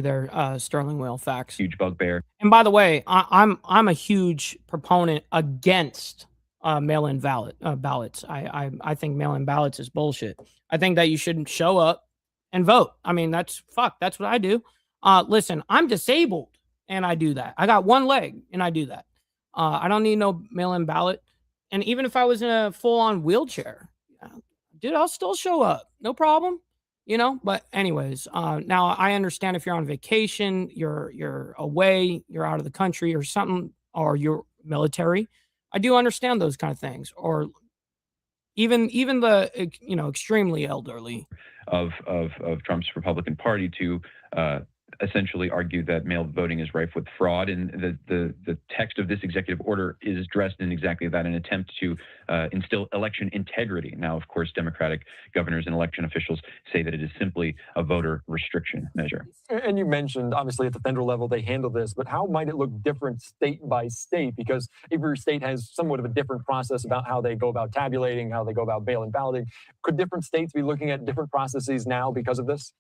there, Sterling Whale facts. Huge bugbear. And by the way, I'm a huge proponent against mail-in ballots. I think mail-in ballots is bullshit. I think that you shouldn't show up and vote. I mean, that's what I do. Listen, I'm disabled and I do that. I got one leg and I do that. I don't need no mail-in ballot. And even if I was in a full-on wheelchair, dude, I'll still show up. No problem. But anyways, now I understand if you're on vacation, you're away, you're out of the country or something, or you're military. I do understand those kind of things. Or even the extremely elderly of Trump's Republican Party to essentially argue that mail voting is rife with fraud. And the text of this executive order is dressed in exactly that, an attempt to instill election integrity. Now, of course, Democratic governors and election officials say that it is simply a voter restriction measure. And you mentioned, obviously, at the federal level, they handle this, but how might it look different state by state? Because every state has somewhat of a different process about how they go about tabulating, how they go about mail-in balloting. Could different states be looking at different processes now because of this?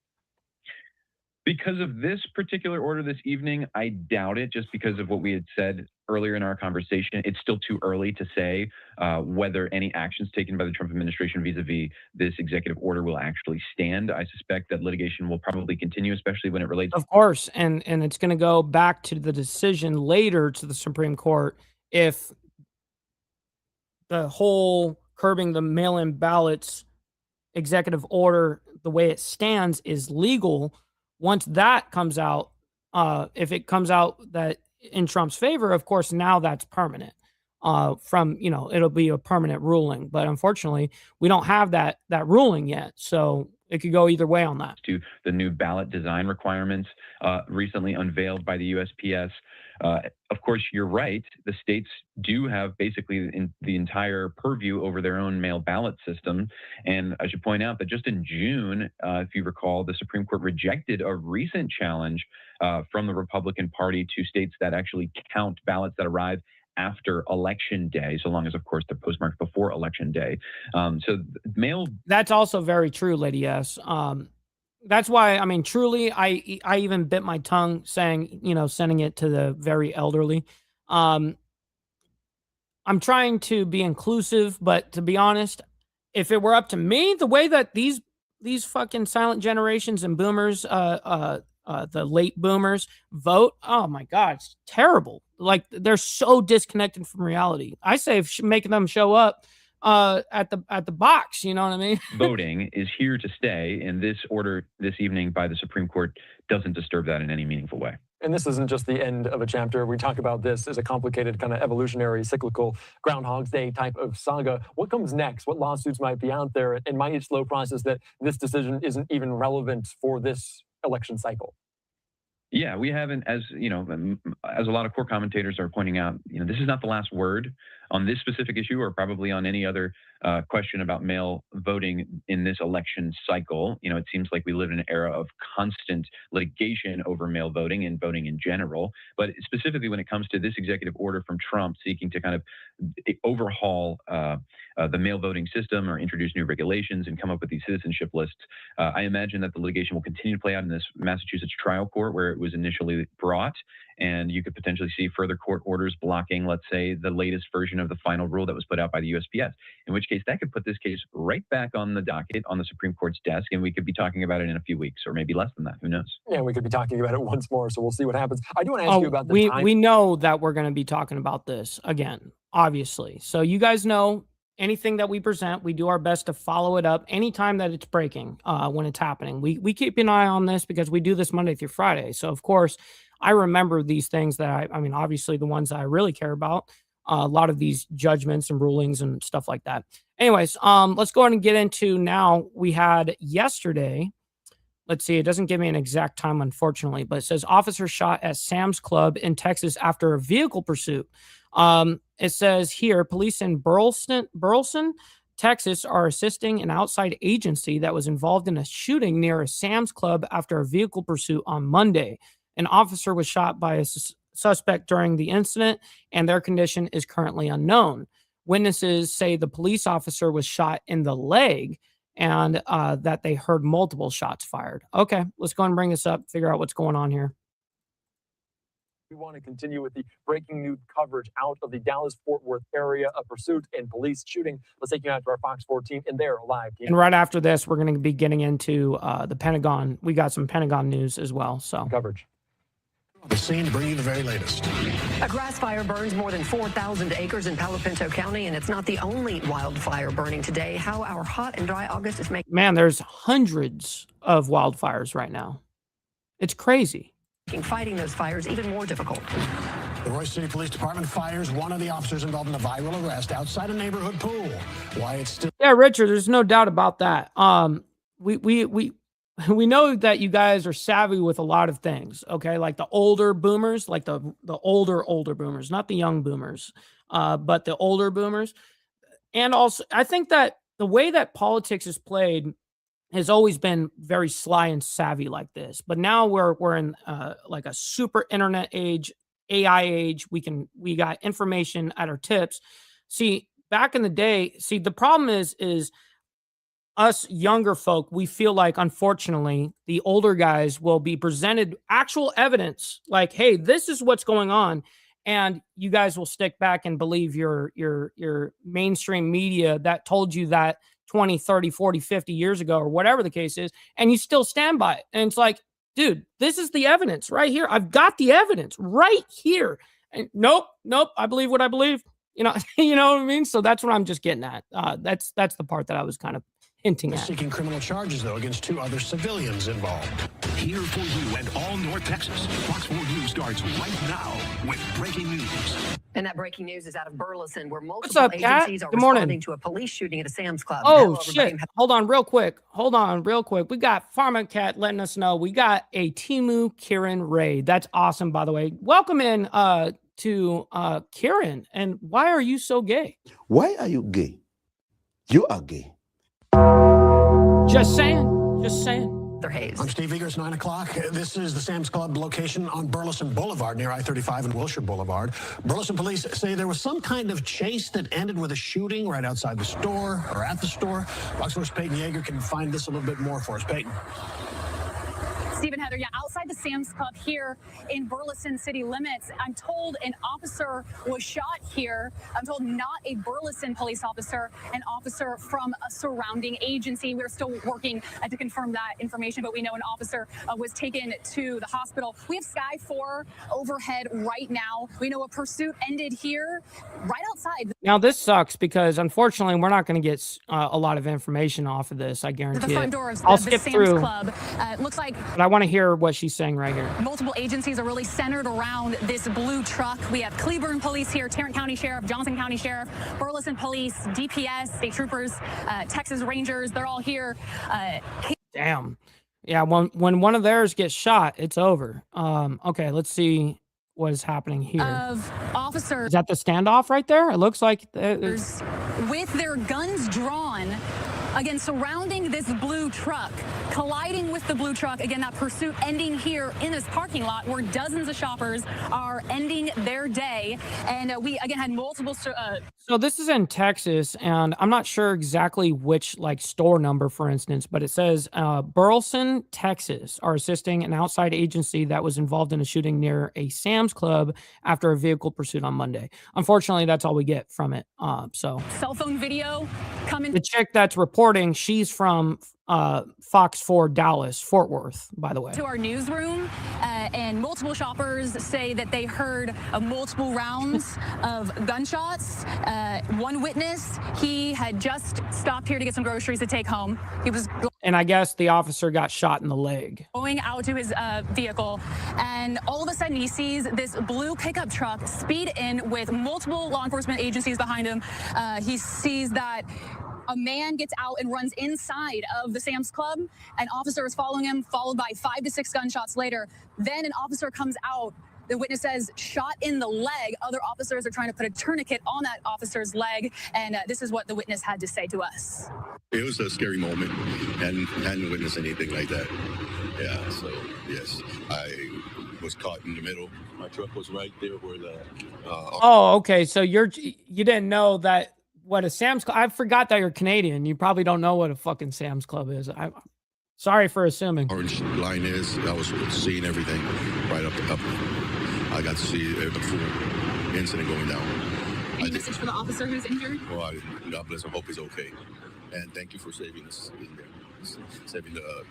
Because of this particular order this evening, I doubt it, just because of what we had said earlier in our conversation. It's still too early to say whether any actions taken by the Trump administration vis-a-vis this executive order will actually stand. I suspect that litigation will probably continue, especially when it relates. Of course, and it's going to go back to the decision later to the Supreme Court if the whole curbing the mail-in ballots executive order the way it stands is legal. Once that comes out, if it comes out that in Trump's favor, of course, now that's permanent. It'll be a permanent ruling. But unfortunately, we don't have that ruling yet. So it could go either way on that. To the new ballot design requirements recently unveiled by the USPS. Of course, you're right. The states do have basically the entire purview over their own mail ballot system. And I should point out that just in June, if you recall, the Supreme Court rejected a recent challenge from the Republican Party to states that actually count ballots that arrive after Election Day, so long as, of course, they're postmarked before Election Day. So mail. That's also very true, Lady S. That's why, I mean, truly, I even bit my tongue saying, sending it to the very elderly. I'm trying to be inclusive, but to be honest, if it were up to me, the way that these fucking silent generations and boomers, the late boomers vote, oh my God, it's terrible. Like, they're so disconnected from reality. I say making them show up at the box, you know what I mean? Voting is here to stay, and this order this evening by the Supreme Court doesn't disturb that in any meaningful way. And this isn't just the end of a chapter. We talk about this as a complicated kind of evolutionary, cyclical Groundhog's Day type of saga. What comes next? What lawsuits might be out there? And might it slow process that this decision isn't even relevant for this election cycle? Yeah, we haven't, as a lot of core commentators are pointing out, this is not the last word on this specific issue or probably on any other question about mail voting in this election cycle. It seems like we live in an era of constant litigation over mail voting and voting in general. But specifically when it comes to this executive order from Trump seeking to kind of overhaul the mail voting system or introduce new regulations and come up with these citizenship lists, I imagine that the litigation will continue to play out in this Massachusetts trial court where it was initially brought. And you could potentially see further court orders blocking, let's say, the latest version of the final rule that was put out by the USPS, in which case that could put this case right back on the docket on the Supreme Court's desk, and we could be talking about it in a few weeks or maybe less than that. Who knows? Yeah, we could be talking about it once more, so we'll see what happens. I do want to ask you about the time. We know that we're going to be talking about this again, obviously. So you guys know anything that we present, we do our best to follow it up anytime that it's breaking, when it's happening. We keep an eye on this because we do this Monday through Friday. So, of course, I remember these things that I mean, obviously the ones that I really care about, a lot of these judgments and rulings and stuff like that. Anyways, let's go ahead and get into now. We had yesterday, let's see, it doesn't give me an exact time, unfortunately, but it says officer shot at Sam's Club in Texas after a vehicle pursuit. It says here, police in Burleson, Texas are assisting an outside agency that was involved in a shooting near a Sam's Club after a vehicle pursuit on Monday. An officer was shot by a suspect during the incident, and their condition is currently unknown. Witnesses say the police officer was shot in the leg and that they heard multiple shots fired. Okay, let's go and bring this up, figure out what's going on here. We want to continue with the breaking news coverage out of the Dallas-Fort Worth area, a pursuit and police shooting. Let's take you out to our Fox 4 team in their live team. And right after this, we're going to be getting into the Pentagon. We got some Pentagon news as well. So coverage. The scene to bring you the very latest. A grass fire burns more than 4,000 acres in Palo Pinto County, and it's not the only wildfire burning today. How our hot and dry August is making... Man, there's hundreds of wildfires right now. It's crazy. Fighting those fires even more difficult. The Royce City Police Department fires one of the officers involved in the viral arrest outside a neighborhood pool. Why it's still... Yeah, Richard, there's no doubt about that. We know that you guys are savvy with a lot of things, okay? Like the older boomers, like the older boomers, not the young boomers, but the older boomers. And also, I think that the way that politics is played has always been very sly and savvy like this. But now we're in like a super internet age, AI age. We got information at our tips. See, back in the day, the problem is us younger folk, we feel like, unfortunately, the older guys will be presented actual evidence like, hey, this is what's going on. And you guys will stick back and believe your mainstream media that told you that 20, 30, 40, 50 years ago, or whatever the case is, and you still stand by it. And it's like, dude, this is the evidence right here. I've got the evidence right here. And nope, I believe what I believe. You know what I mean? So that's what I'm just getting at. That's the part that I was kind of hinting They're at. seeking criminal charges, though, against 2 other civilians involved. Here for you and all North Texas. Fox 4 News starts right now with breaking news. And that breaking news is out of Burleson, where What's multiple up, Kat? agencies are Good morning. responding to a police shooting at a Sam's Club. Oh, Hello, shit. everybody. Hold on real quick. We got Pharma Cat letting us know we got a Timu Kieran raid. That's awesome, by the way. Welcome in to Kieran. And why are you so gay? Why are you gay? You are gay. Just saying. Just saying. I'm Steve Eagers, 9 o'clock. This is the Sam's Club location on Burleson Boulevard near I-35 and Wilshire Boulevard. Burleson police say there was some kind of chase that ended with a shooting right outside the store or at the store. Fox 4's Peyton Yeager can find this a little bit more for us. Peyton. Stephen, Heather, yeah, outside the Sam's Club here in Burleson city limits. I'm told an officer was shot here. I'm told not a Burleson police officer, an officer from a surrounding agency. We're still working to confirm that information, but we know an officer was taken to the hospital. We have Sky 4 overhead right now. We know a pursuit ended here right outside. Now, this sucks because, unfortunately, we're not going to get a lot of information off of this, I guarantee the front it. door of I'll the skip Sam's through, Club. Looks like but I want to hear what she's saying right here. multiple agencies are really centered around this blue truck. We have Cleburne Police here, Tarrant County Sheriff, Johnson County Sheriff, Burleson Police, DPS, State Troopers, Texas Rangers. They're all here. Damn. Yeah, when one of theirs gets shot, it's over. Okay, let's see what is happening here. Of officers. Is that the standoff right there? It looks like With their guns drawn, again, surrounding this blue truck, colliding with the blue truck. Again, that pursuit ending here in this parking lot where dozens of shoppers are ending their day. And we, again, had multiple... So this is in Texas, and I'm not sure exactly which store number, for instance, but it says Burleson, Texas, are assisting an outside agency that was involved in a shooting near a Sam's Club after a vehicle pursuit on Monday. Unfortunately, that's all we get from it. So cell phone video coming. The chick that's reporting, she's from Fox 4 Dallas, Fort Worth, by the way. To our newsroom, and multiple shoppers say that they heard multiple rounds of gunshots. One witness, he had just stopped here to get some groceries to take home. He was And I guess the officer got shot in the leg. going out to his vehicle, and all of a sudden he sees this blue pickup truck speed in with multiple law enforcement agencies behind him. He sees that a man gets out and runs inside of the Sam's Club. An officer is following him, followed by 5 to 6 gunshots later. Then an officer comes out. The witness says shot in the leg. Other officers are trying to put a tourniquet on that officer's leg. And this is what the witness had to say to us. It was a scary moment, and hadn't witnessed anything like that. Yeah, so yes, I was caught in the middle. My truck was right there where the. Oh, okay. So you didn't know that what a Sam's Club. I forgot that you're Canadian. You probably don't know what a fucking Sam's Club is. I'm sorry for assuming. Orange line is. I was seeing everything right up. I got to see the full incident going down. Any message for the officer who's injured? Well, God bless him. Hope he's okay. And thank you for saving us. Saving the.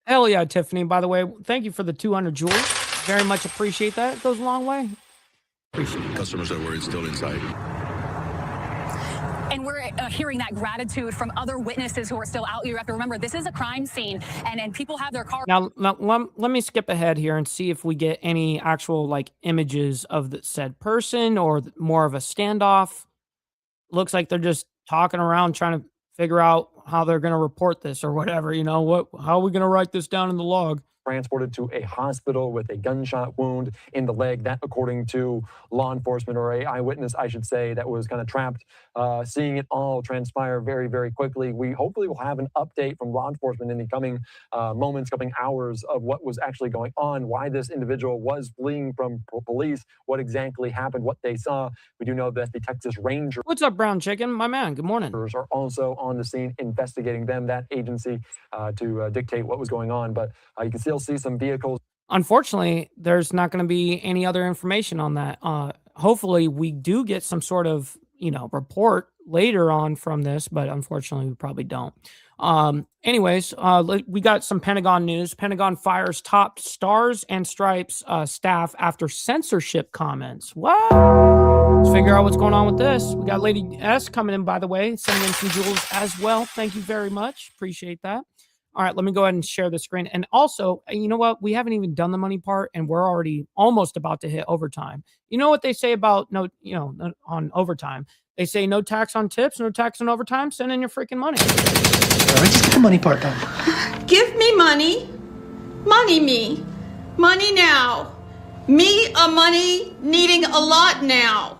Hell yeah, Tiffany. By the way, thank you for the 200 jewels. Very much appreciate that. It goes a long way. Appreciate it. Customers that were still inside. And we're hearing that gratitude from other witnesses who are still out here. You have to remember, this is a crime scene, and people have their cars. Now, let me skip ahead here and see if we get any actual images of the said person or more of a standoff. Looks like they're just talking around trying to figure out how they're going to report this or whatever. How are we going to write this down in the log? Transported to a hospital with a gunshot wound in the leg. That, according to law enforcement, or a eyewitness, I should say, that was kind of trapped, seeing it all transpire very, very quickly. We hopefully will have an update from law enforcement in the coming moments, coming hours, of what was actually going on, why this individual was fleeing from police, what exactly happened, what they saw. We do know that the Texas Rangers. What's up, Brown Chicken? My man, good morning. Are also on the scene investigating them, that agency, to dictate what was going on. But you can still see some vehicles. Unfortunately, there's not going to be any other information on that. Hopefully, we do get some sort of report later on from this, but unfortunately we probably don't. Anyways, we got some Pentagon news. Pentagon fires top Stars and Stripes staff after censorship comments. What? Let's figure out what's going on with this. We got Lady S coming in, by the way, sending in some jewels as well. Thank you very much. Appreciate that. All right, let me go ahead and share the screen. And also, you know what? We haven't even done the money part, and we're already almost about to hit overtime. You know what they say about on overtime? They say no tax on tips, no tax on overtime. Send in your freaking money. All right, just get the money part done. Give me money. Money me. Money now. Me a money needing a lot now.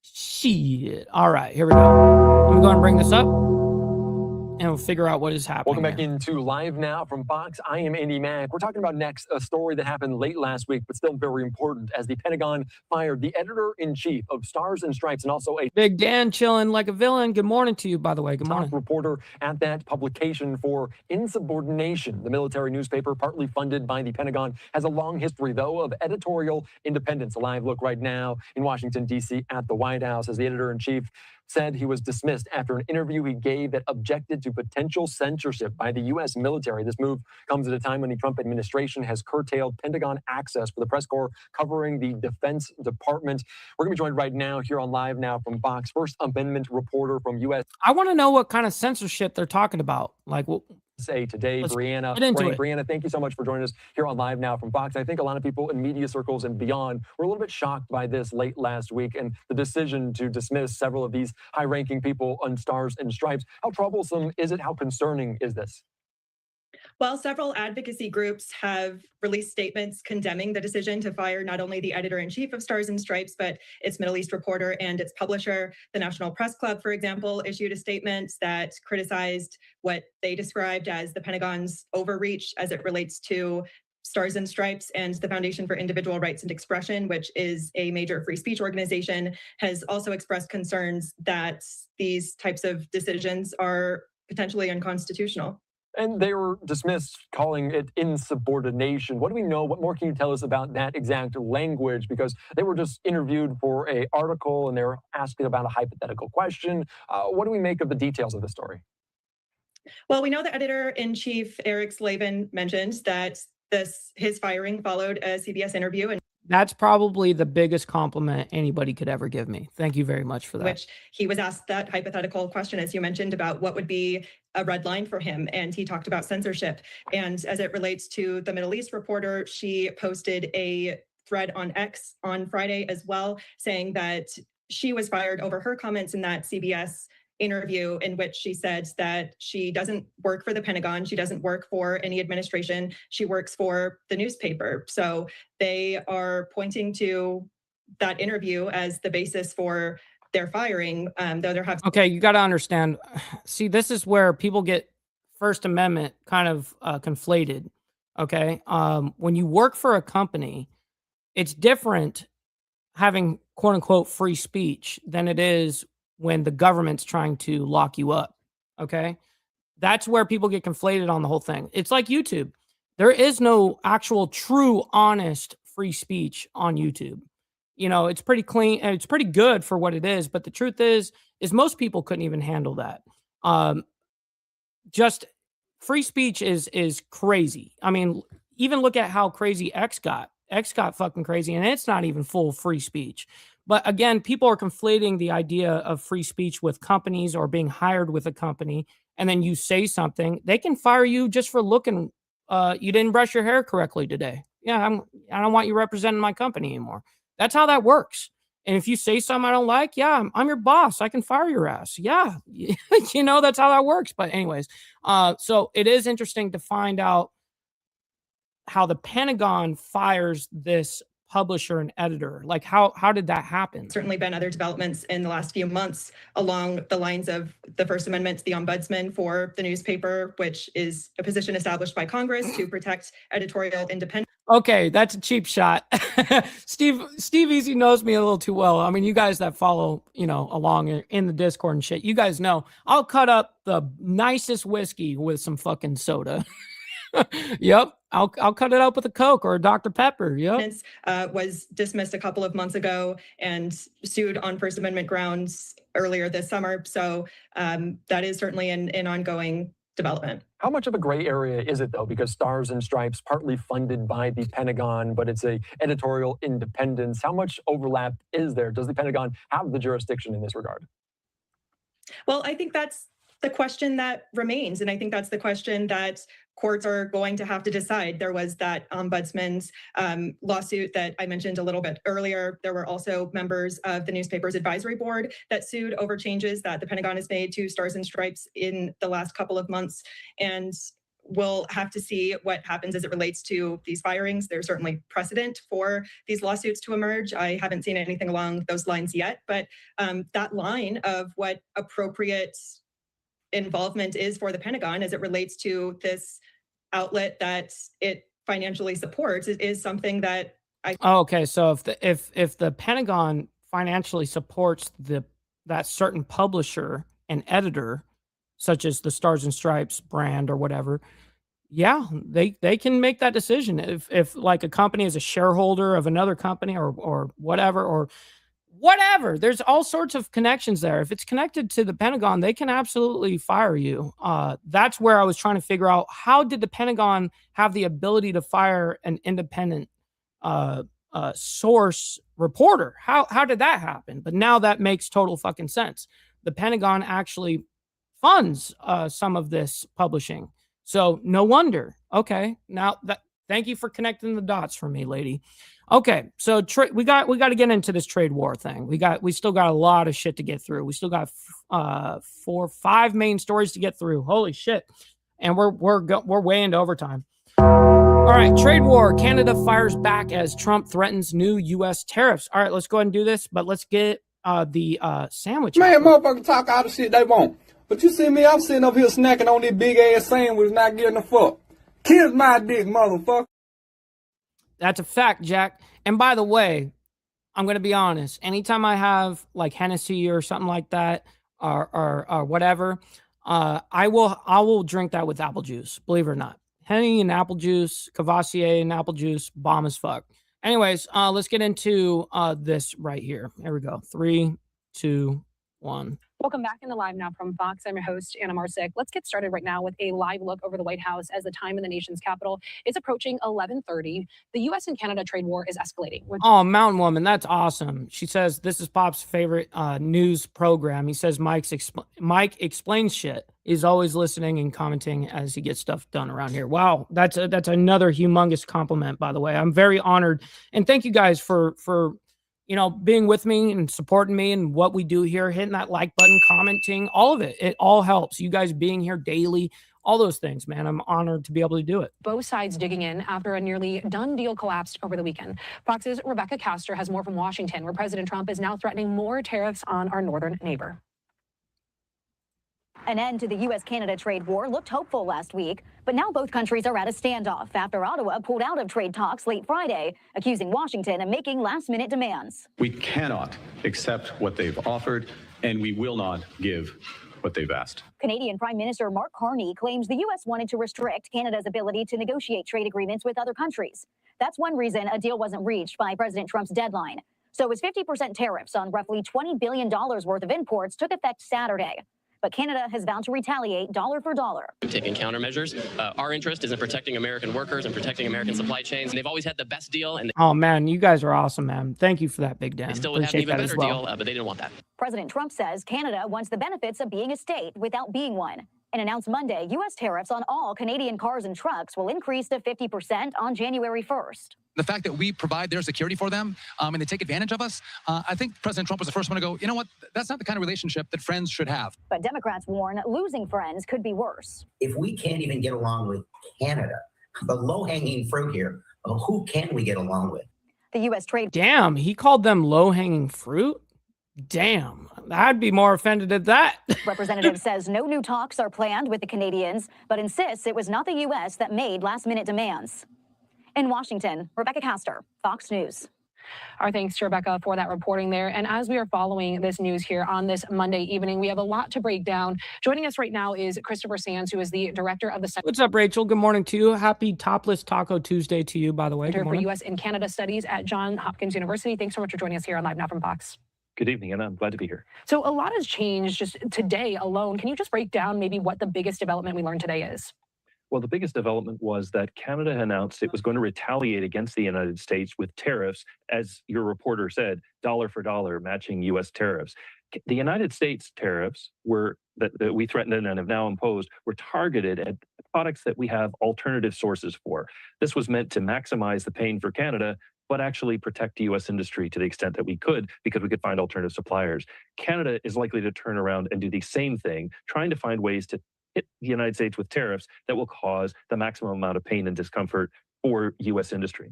Shit. All right, here we go. Let me go ahead and bring this up, and we'll figure out what is happening. Welcome back into Live Now from Fox. I am Andy Mack. We're talking about next a story that happened late last week, but still very important, as the Pentagon fired the editor-in-chief of Stars and Stripes and also a Big Dan chilling like a villain. Good morning to you, by the way. Good morning. top reporter at that publication for insubordination. The military newspaper, partly funded by the Pentagon, has a long history, though, of editorial independence. A live look right now in Washington, D.C. at the White House as the editor-in-chief said he was dismissed after an interview he gave that objected to potential censorship by the U.S. military. This move comes at a time when the Trump administration has curtailed Pentagon access for the press corps covering the Defense Department. We're going to be joined right now here on Live Now from Fox, First Amendment reporter from U.S. I want to know what kind of censorship they're talking about. Like, what? Say today, Brianna. Brianna, thank you so much for joining us here on Live Now from Fox. I think a lot of people in media circles and beyond were a little bit shocked by this late last week and the decision to dismiss several of these high-ranking people on Stars and Stripes. How troublesome is it? How concerning is this? Well, several advocacy groups have released statements condemning the decision to fire not only the editor-in-chief of Stars and Stripes, but its Middle East reporter and its publisher. The National Press Club, for example, issued a statement that criticized what they described as the Pentagon's overreach as it relates to Stars and Stripes, and the Foundation for Individual Rights and Expression, which is a major free speech organization, has also expressed concerns that these types of decisions are potentially unconstitutional. And they were dismissed, calling it insubordination. What do we know? What more can you tell us about that exact language? Because they were just interviewed for an article and they were asking about a hypothetical question. What do we make of the details of the story? Well, we know the editor-in-chief, Eric Slavin, mentioned that his firing followed a CBS interview, and That's probably the biggest compliment anybody could ever give me. Thank you very much for that. which he was asked that hypothetical question, as you mentioned, about what would be a red line for him. And he talked about censorship. And as it relates to the Middle East reporter, she posted a thread on X on Friday as well, saying that she was fired over her comments in that CBS interview, in which she said that she doesn't work for the Pentagon. She doesn't work for any administration. She works for the newspaper. So they are pointing to that interview as the basis for their firing, though there have. Okay, you got to understand. See, this is where people get First Amendment kind of conflated. Okay, when you work for a company, it's different having quote unquote free speech than it is when the government's trying to lock you up. Okay, that's where people get conflated on the whole thing. It's like YouTube. There is no actual true honest free speech on YouTube. You know, it's pretty clean and it's pretty good for what it is. But the truth is most people couldn't even handle that. Just free speech is crazy. I mean, even look at how crazy X got. X got fucking crazy, and it's not even full free speech. But again, people are conflating the idea of free speech with companies or being hired with a company, and then you say something, they can fire you just for looking. You didn't brush your hair correctly today. Yeah, I don't want you representing my company anymore. That's how that works. And if you say something I don't like, yeah, I'm your boss. I can fire your ass. Yeah, you know, that's how that works. But anyways, so it is interesting to find out how the Pentagon fires this publisher and editor. Like, how did that happen? Certainly been other developments in the last few months along the lines of the First Amendment to the ombudsman for the newspaper, which is a position established by Congress to protect editorial independence. Okay, that's a cheap shot. Steve Easy knows me a little too well. I mean, you guys that follow, along in the Discord and shit, you guys know I'll cut up the nicest whiskey with some fucking soda. Yep. I'll cut it up with a Coke or a Dr. Pepper. Yep. Was dismissed a couple of months ago and sued on First Amendment grounds earlier this summer. So that is certainly an ongoing development. How much of a gray area is it, though? Because Stars and Stripes, partly funded by the Pentagon, but it's a editorial independence. How much overlap is there? Does the Pentagon have the jurisdiction in this regard? Well, I think that's the question that remains. And I think that's the question that courts are going to have to decide. There was that ombudsman's lawsuit that I mentioned a little bit earlier. There were also members of the newspaper's advisory board that sued over changes that the Pentagon has made to Stars and Stripes in the last couple of months. And we'll have to see what happens as it relates to these firings. There's certainly precedent for these lawsuits to emerge. I haven't seen anything along those lines yet, but that line of what appropriate involvement is for the Pentagon as it relates to this outlet that it financially supports is something that Okay, so if the Pentagon financially supports that certain publisher and editor, such as the Stars and Stripes brand or whatever, yeah, they can make that decision. If like a company is a shareholder of another company or whatever, there's all sorts of connections there. If it's connected to the Pentagon, they can absolutely fire you. That's where I was trying to figure out, how did the Pentagon have the ability to fire an independent source reporter? How did that happen? But now that makes total fucking sense. The Pentagon actually funds some of this publishing. So no wonder. Okay. Now thank you for connecting the dots for me, lady. Okay, so we got to get into this trade war thing. We still got a lot of shit to get through. We still got 5 main stories to get through. Holy shit, and we're way into overtime. All right, trade war. Canada fires back as Trump threatens new U.S. tariffs. All right, let's go ahead and do this, but let's get the sandwich. Man, motherfucker talk all the shit they want, but you see me? I'm sitting up here snacking on this big ass sandwich, not getting a fuck. Kiss my dick, motherfucker. That's a fact, Jack. And by the way, I'm going to be honest. Anytime I have like Hennessy or something like that, or whatever, I will drink that with apple juice. Believe it or not, Henny and apple juice, Cavassier and apple juice, bomb as fuck. Anyways, let's get into this right here. Here we go. 3, 2, 1. Welcome back into Live Now from Fox. I'm your host, Anna Marsick. Let's get started right now with a live look over the White House as the time in the nation's capital is approaching 11:30. The U.S. and Canada trade war is escalating. Oh, Mountain Woman, that's awesome. She says this is Pop's favorite news program. He says Mike explains shit. He's always listening and commenting as he gets stuff done around here. Wow, that's another humongous compliment, by the way. I'm very honored, and thank you guys for being with me and supporting me and what we do here, hitting that like button, commenting, all of it. It all helps. You guys being here daily, all those things, man. I'm honored to be able to do it. Both sides digging in after a nearly done deal collapsed over the weekend. Fox's Rebecca Castor has more from Washington, where President Trump is now threatening more tariffs on our northern neighbor. An end to the U.S.-Canada trade war looked hopeful last week, but now both countries are at a standoff after Ottawa pulled out of trade talks late Friday, accusing Washington of making last-minute demands. We cannot accept what they've offered, and we will not give what they've asked. Canadian Prime Minister Mark Carney claims the U.S. wanted to restrict Canada's ability to negotiate trade agreements with other countries. That's one reason a deal wasn't reached by President Trump's deadline. So his 50% tariffs on roughly $20 billion worth of imports took effect Saturday. But Canada has vowed to retaliate dollar for dollar. We've taken countermeasures. Our interest is in protecting American workers and protecting American supply chains. They've always had the best deal. And oh, man, you guys are awesome, man. Thank you for that, Big Dan. They still would have an even better deal, but they didn't want that. President Trump says Canada wants the benefits of being a state without being one. And announced Monday, U.S. tariffs on all Canadian cars and trucks will increase to 50% on January 1st. The fact that we provide their security for them and they take advantage of us, I think President Trump was the first one to go, you know what, that's not the kind of relationship that friends should have. But Democrats warn losing friends could be worse. If we can't even get along with Canada, the low-hanging fruit here, who can we get along with? The U.S. trade... Damn, he called them low-hanging fruit? Damn, I'd be more offended at that. Representative says no new talks are planned with the Canadians, but insists it was not the U.S. that made last-minute demands. In Washington, Rebecca Castor, Fox News. Our thanks to Rebecca for that reporting there. And as we are following this news here on this Monday evening, we have a lot to break down. Joining us right now is Christopher Sands, who is the director of the What's up, Rachel? Good morning to you. Happy Topless Taco Tuesday to you, by the way. Good Center for morning. U.S. and Canada Studies at Johns Hopkins University. Thanks so much for joining us here on Live Now from Fox. Good evening, and I'm glad to be here. So a lot has changed just today alone. Can you just break down maybe what the biggest development we learned today is? Well, the biggest development was that Canada announced it was going to retaliate against the United States with tariffs, as your reporter said, dollar for dollar, matching U.S. tariffs. The United States tariffs that we threatened and have now imposed were targeted at products that we have alternative sources for. This was meant to maximize the pain for Canada, but actually protect U.S. industry to the extent that we could, because we could find alternative suppliers. Canada is likely to turn around and do the same thing, trying to find ways to hit the United States with tariffs that will cause the maximum amount of pain and discomfort for U.S. industry.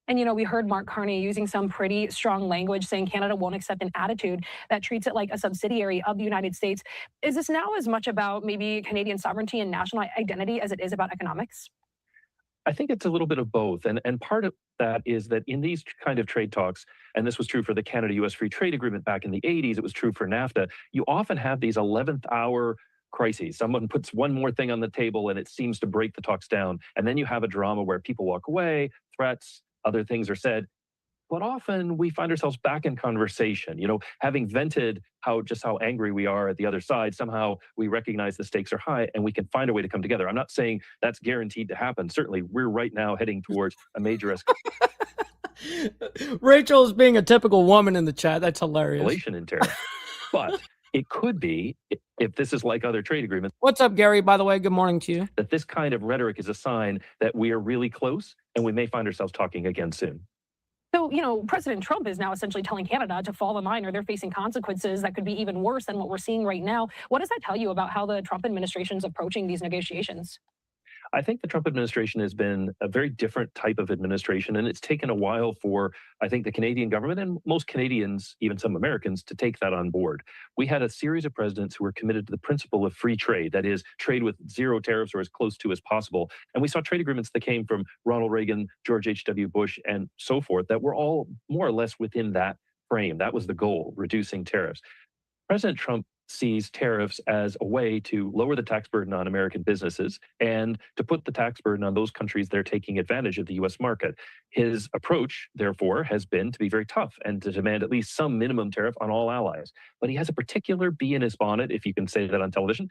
And, you know, we heard Mark Carney using some pretty strong language saying Canada won't accept an attitude that treats it like a subsidiary of the United States. Is this now as much about maybe Canadian sovereignty and national identity as it is about economics? I think it's a little bit of both. And part of that is that in these kind of trade talks, and this was true for the Canada-US Free Trade Agreement back in the 80s, it was true for NAFTA, you often have these 11th hour crises. Someone puts one more thing on the table and it seems to break the talks down. And then you have a drama where people walk away, threats, other things are said. But often we find ourselves back in conversation, you know, having vented how angry we are at the other side. Somehow we recognize the stakes are high and we can find a way to come together. I'm not saying that's guaranteed to happen. Certainly, we're right now heading towards a major Rachel is being a typical woman in the chat. That's hilarious. escalation in tariffs. But it could be, if this is like other trade agreements. What's up, Gary, by the way? Good morning to you. That this kind of rhetoric is a sign that we are really close and we may find ourselves talking again soon. So, you know, President Trump is now essentially telling Canada to fall in line or they're facing consequences that could be even worse than what we're seeing right now. What does that tell you about how the Trump administration is approaching these negotiations? I think the Trump administration has been a very different type of administration, and it's taken a while for, I think, the Canadian government and most Canadians, even some Americans, to take that on board. We had a series of presidents who were committed to the principle of free trade, that is, trade with zero tariffs or as close to as possible. And we saw trade agreements that came from Ronald Reagan, George H.W. Bush, and so forth, that were all more or less within that frame. That was the goal, reducing tariffs. President Trump sees tariffs as a way to lower the tax burden on American businesses and to put the tax burden on those countries that are taking advantage of the U.S. market. His approach, therefore, has been to be very tough and to demand at least some minimum tariff on all allies. But he has a particular bee in his bonnet, if you can say that on television,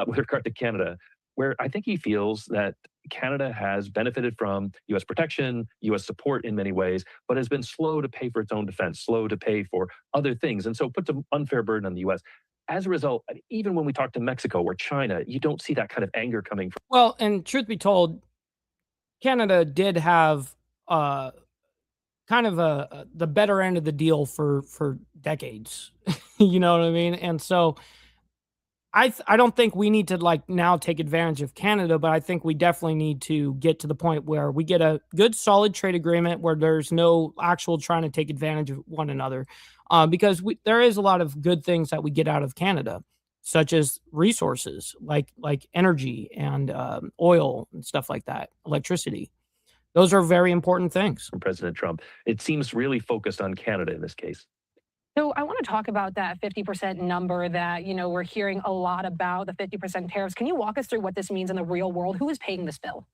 with regard to Canada, where I think he feels that Canada has benefited from U.S. protection, U.S. support in many ways, but has been slow to pay for its own defense, slow to pay for other things, and so puts an unfair burden on the U.S. As a result, even when we talk to Mexico or China, you don't see that kind of anger coming from. Well, and truth be told, Canada did have kind of the better end of the deal for decades. You know what I mean? And so I don't think we need to like now take advantage of Canada, but I think we definitely need to get to the point where we get a good solid trade agreement where there's no actual trying to take advantage of one another. Because there is a lot of good things that we get out of Canada, such as resources like energy and oil and stuff like that, electricity. Those are very important things. From President Trump, it seems really focused on Canada in this case. So I want to talk about that 50% number that, you know, we're hearing a lot about, the 50% tariffs. Can you walk us through what this means in the real world? Who is paying this bill?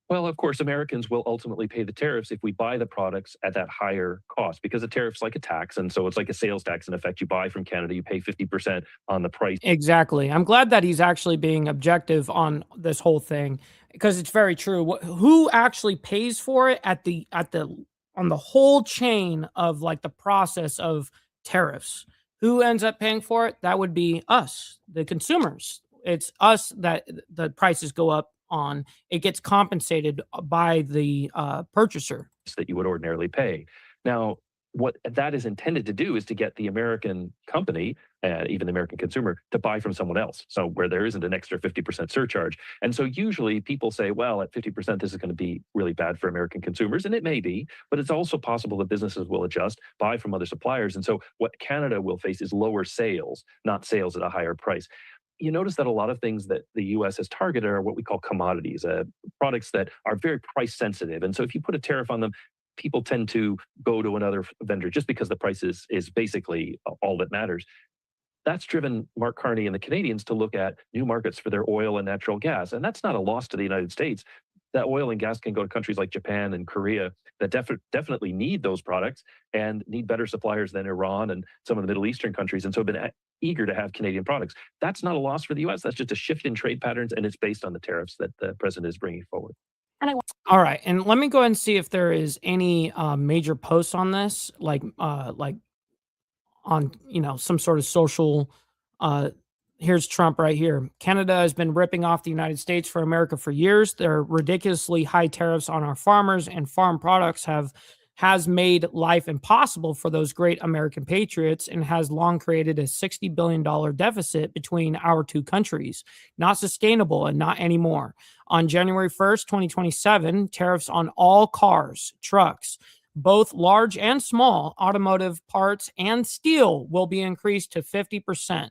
Well, of course, Americans will ultimately pay the tariffs if we buy the products at that higher cost, because a tariff's like a tax. And so it's like a sales tax. In effect, you buy from Canada, you pay 50% on the price. Exactly. I'm glad that he's actually being objective on this whole thing, because it's very true. Who actually pays for it on the whole chain of like the process of tariffs? Who ends up paying for it? That would be us, the consumers. It's us that the prices go up on. It gets compensated by the purchaser that you would ordinarily pay. Now, what that is intended to do is to get the American company, even the American consumer, to buy from someone else. So where there isn't an extra 50% surcharge. And so usually people say, well, at 50%, this is going to be really bad for American consumers. And it may be, but it's also possible that businesses will adjust, buy from other suppliers. And so what Canada will face is lower sales, not sales at a higher price. You notice that a lot of things that the U.S. has targeted are what we call commodities, products that are very price sensitive. And so if you put a tariff on them, people tend to go to another vendor just because the price is basically all that matters. That's driven Mark Carney and the Canadians to look at new markets for their oil and natural gas. And that's not a loss to the United States. That oil and gas can go to countries like Japan and Korea that definitely need those products and need better suppliers than Iran and some of the Middle Eastern countries. And so have been eager to have Canadian products. That's not a loss for the U.S. That's just a shift in trade patterns, and it's based on the tariffs that the president is bringing forward. All right, and let me go ahead and see if there is any major posts on this, like on some sort of social. Here's Trump right here. Canada has been ripping off the United States for America for years. Their ridiculously high tariffs on our farmers and farm products has made life impossible for those great American patriots and has long created a $60 billion deficit between our two countries. Not sustainable and not anymore. On January 1st, 2027, tariffs on all cars, trucks, both large and small, automotive parts and steel will be increased to 50%.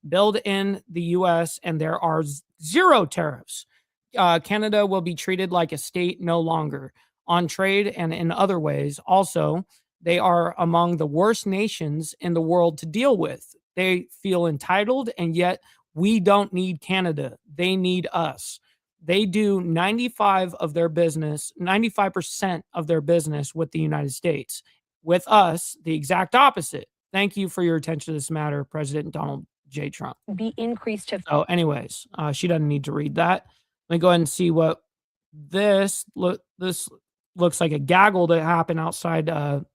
Build in the U.S. and there are zero tariffs. Canada will be treated like a state no longer. On trade and in other ways, also, they are among the worst nations in the world to deal with. They feel entitled, and yet we don't need Canada. They need us. They do 95% of their business with the United States. With us, the exact opposite. Thank you for your attention to this matter, President Donald J. Trump. Be increased to. So anyways, she doesn't need to read that. Let me go ahead and see what this looks like a gaggle that happened outside the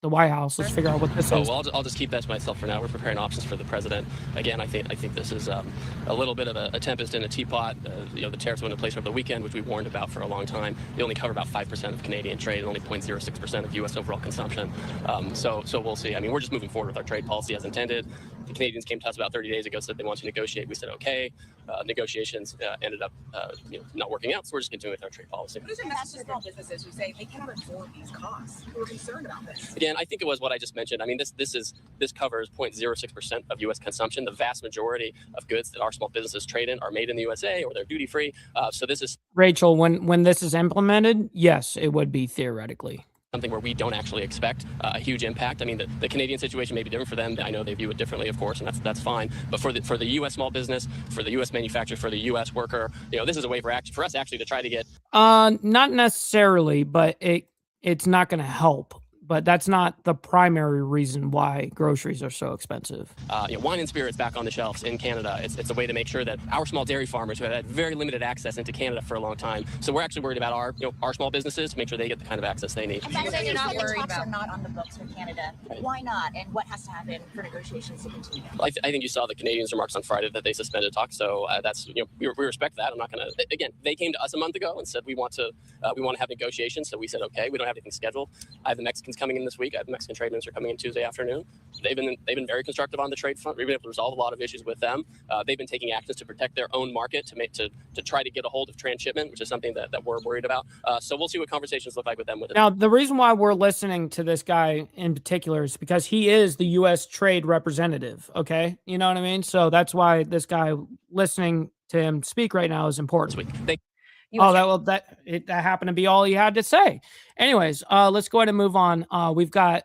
White House. Let's figure out what this is. Well, I'll just keep that to myself for now. We're preparing options for the president. Again, I think this is a little bit of a tempest in a teapot. The tariffs went into place over the weekend, which we warned about for a long time. They only cover about 5% of Canadian trade and only 0.06% of U.S. overall consumption. So we'll see. I mean, we're just moving forward with our trade policy as intended. The Canadians came to us about 30 days ago, said they want to negotiate. We said okay. Negotiations ended up not working out, so we're just continuing with our trade policy. What is your message to small businesses who say they cannot absorb these costs? Who are concerned about this? Again, I think it was what I just mentioned. I mean, this covers 0.06% of U.S. consumption. The vast majority of goods that our small businesses trade in are made in the USA or they're duty free. So this is Rachel. When this is implemented, yes, it would be theoretically something where we don't actually expect a huge impact. I mean, the Canadian situation may be different for them. I know they view it differently, of course, and that's fine. But for the U.S. small business, for the U.S. manufacturer, for the U.S. worker, this is a way for us actually to try to get. Not necessarily, but it's not going to help. But that's not the primary reason why groceries are so expensive. Wine and spirits back on the shelves in Canada. It's a way to make sure that our small dairy farmers who have had very limited access into Canada for a long time. So we're actually worried about our small businesses to make sure they get the kind of access they need. I'm saying you're not worried about. Are not on the books for Canada. Why not? And what has to happen for negotiations to continue? I think you saw the Canadians' remarks on Friday that they suspended talks. So that's we respect that. I'm not going to. Again, they came to us a month ago and said we want to have negotiations. So we said okay. We don't have anything scheduled. I have the Mexicans coming in this week. I have the Mexican trade minister coming in Tuesday afternoon. They've been very constructive on the trade front. We've been able to resolve a lot of issues with them. They've been taking actions to protect their own market to try to get a hold of transshipment, which is something that we're worried about. So we'll see what conversations look like with them. Now, the reason why we're listening to this guy in particular is because he is the U.S. trade representative. Okay, you know what I mean? So that's why this guy listening to him speak right now is important. That happened to be all he had to say. Anyways, let's go ahead and move on. We've got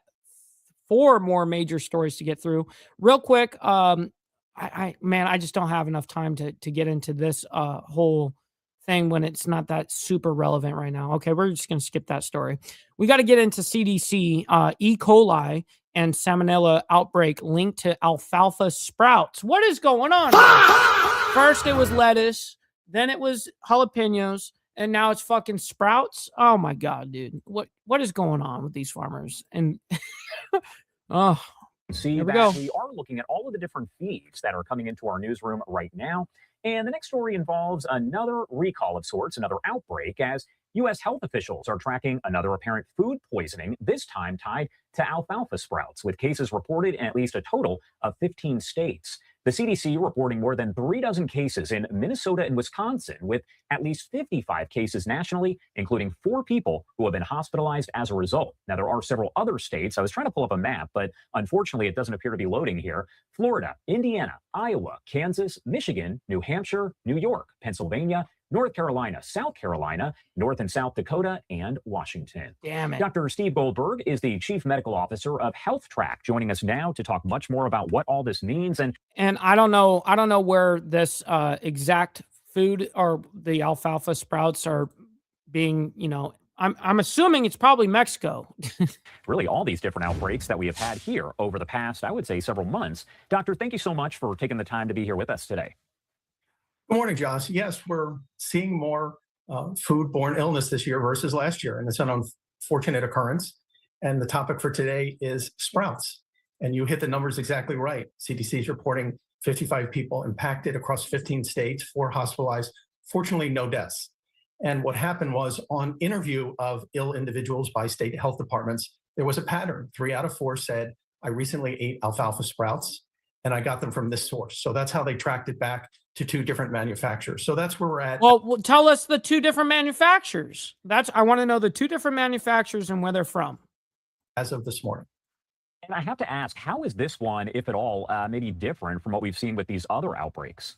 4 more major stories to get through real quick. I just don't have enough time to get into this whole thing when it's not that super relevant right now. Okay, we're just going to skip that story. We got to get into CDC, E. coli and Salmonella outbreak linked to alfalfa sprouts. What is going on? First it was lettuce, then it was jalapenos, and now it's fucking sprouts. Oh my God, dude. What is going on with these farmers? And here we go. We are looking at all of the different feeds that are coming into our newsroom right now. And the next story involves another recall of sorts, another outbreak, as U.S. health officials are tracking another apparent food poisoning, this time tied to alfalfa sprouts, with cases reported in at least a total of 15 states. The CDC reporting more than 36 cases in Minnesota and Wisconsin, with at least 55 cases nationally, including 4 people who have been hospitalized as a result. Now, there are several other states. I was trying to pull up a map, but unfortunately, it doesn't appear to be loading here. Florida, Indiana, Iowa, Kansas, Michigan, New Hampshire, New York, Pennsylvania, North Carolina, South Carolina, North and South Dakota, and Washington. Damn it. Dr. Steve Goldberg is the Chief Medical Officer of Health Track, joining us now to talk much more about what all this means. And I don't know where this exact food or the alfalfa sprouts are being, I'm assuming it's probably Mexico. Really, all these different outbreaks that we have had here over the past, I would say, several months. Doctor, thank you so much for taking the time to be here with us today. Good morning, Josh. Yes, we're seeing more foodborne illness this year versus last year, and it's an unfortunate occurrence. And the topic for today is sprouts. And you hit the numbers exactly right. CDC is reporting 55 people impacted across 15 states, 4 hospitalized, fortunately no deaths. And what happened was, on interview of ill individuals by state health departments, there was a pattern. 3 out of 4 said, I recently ate alfalfa sprouts and I got them from this source. So that's how they tracked it back to 2 different manufacturers. So that's where we're at. Well, tell us the 2 different manufacturers. I want to know the 2 different manufacturers and where they're from. As of this morning. And I have to ask, how is this one, if at all, maybe different from what we've seen with these other outbreaks?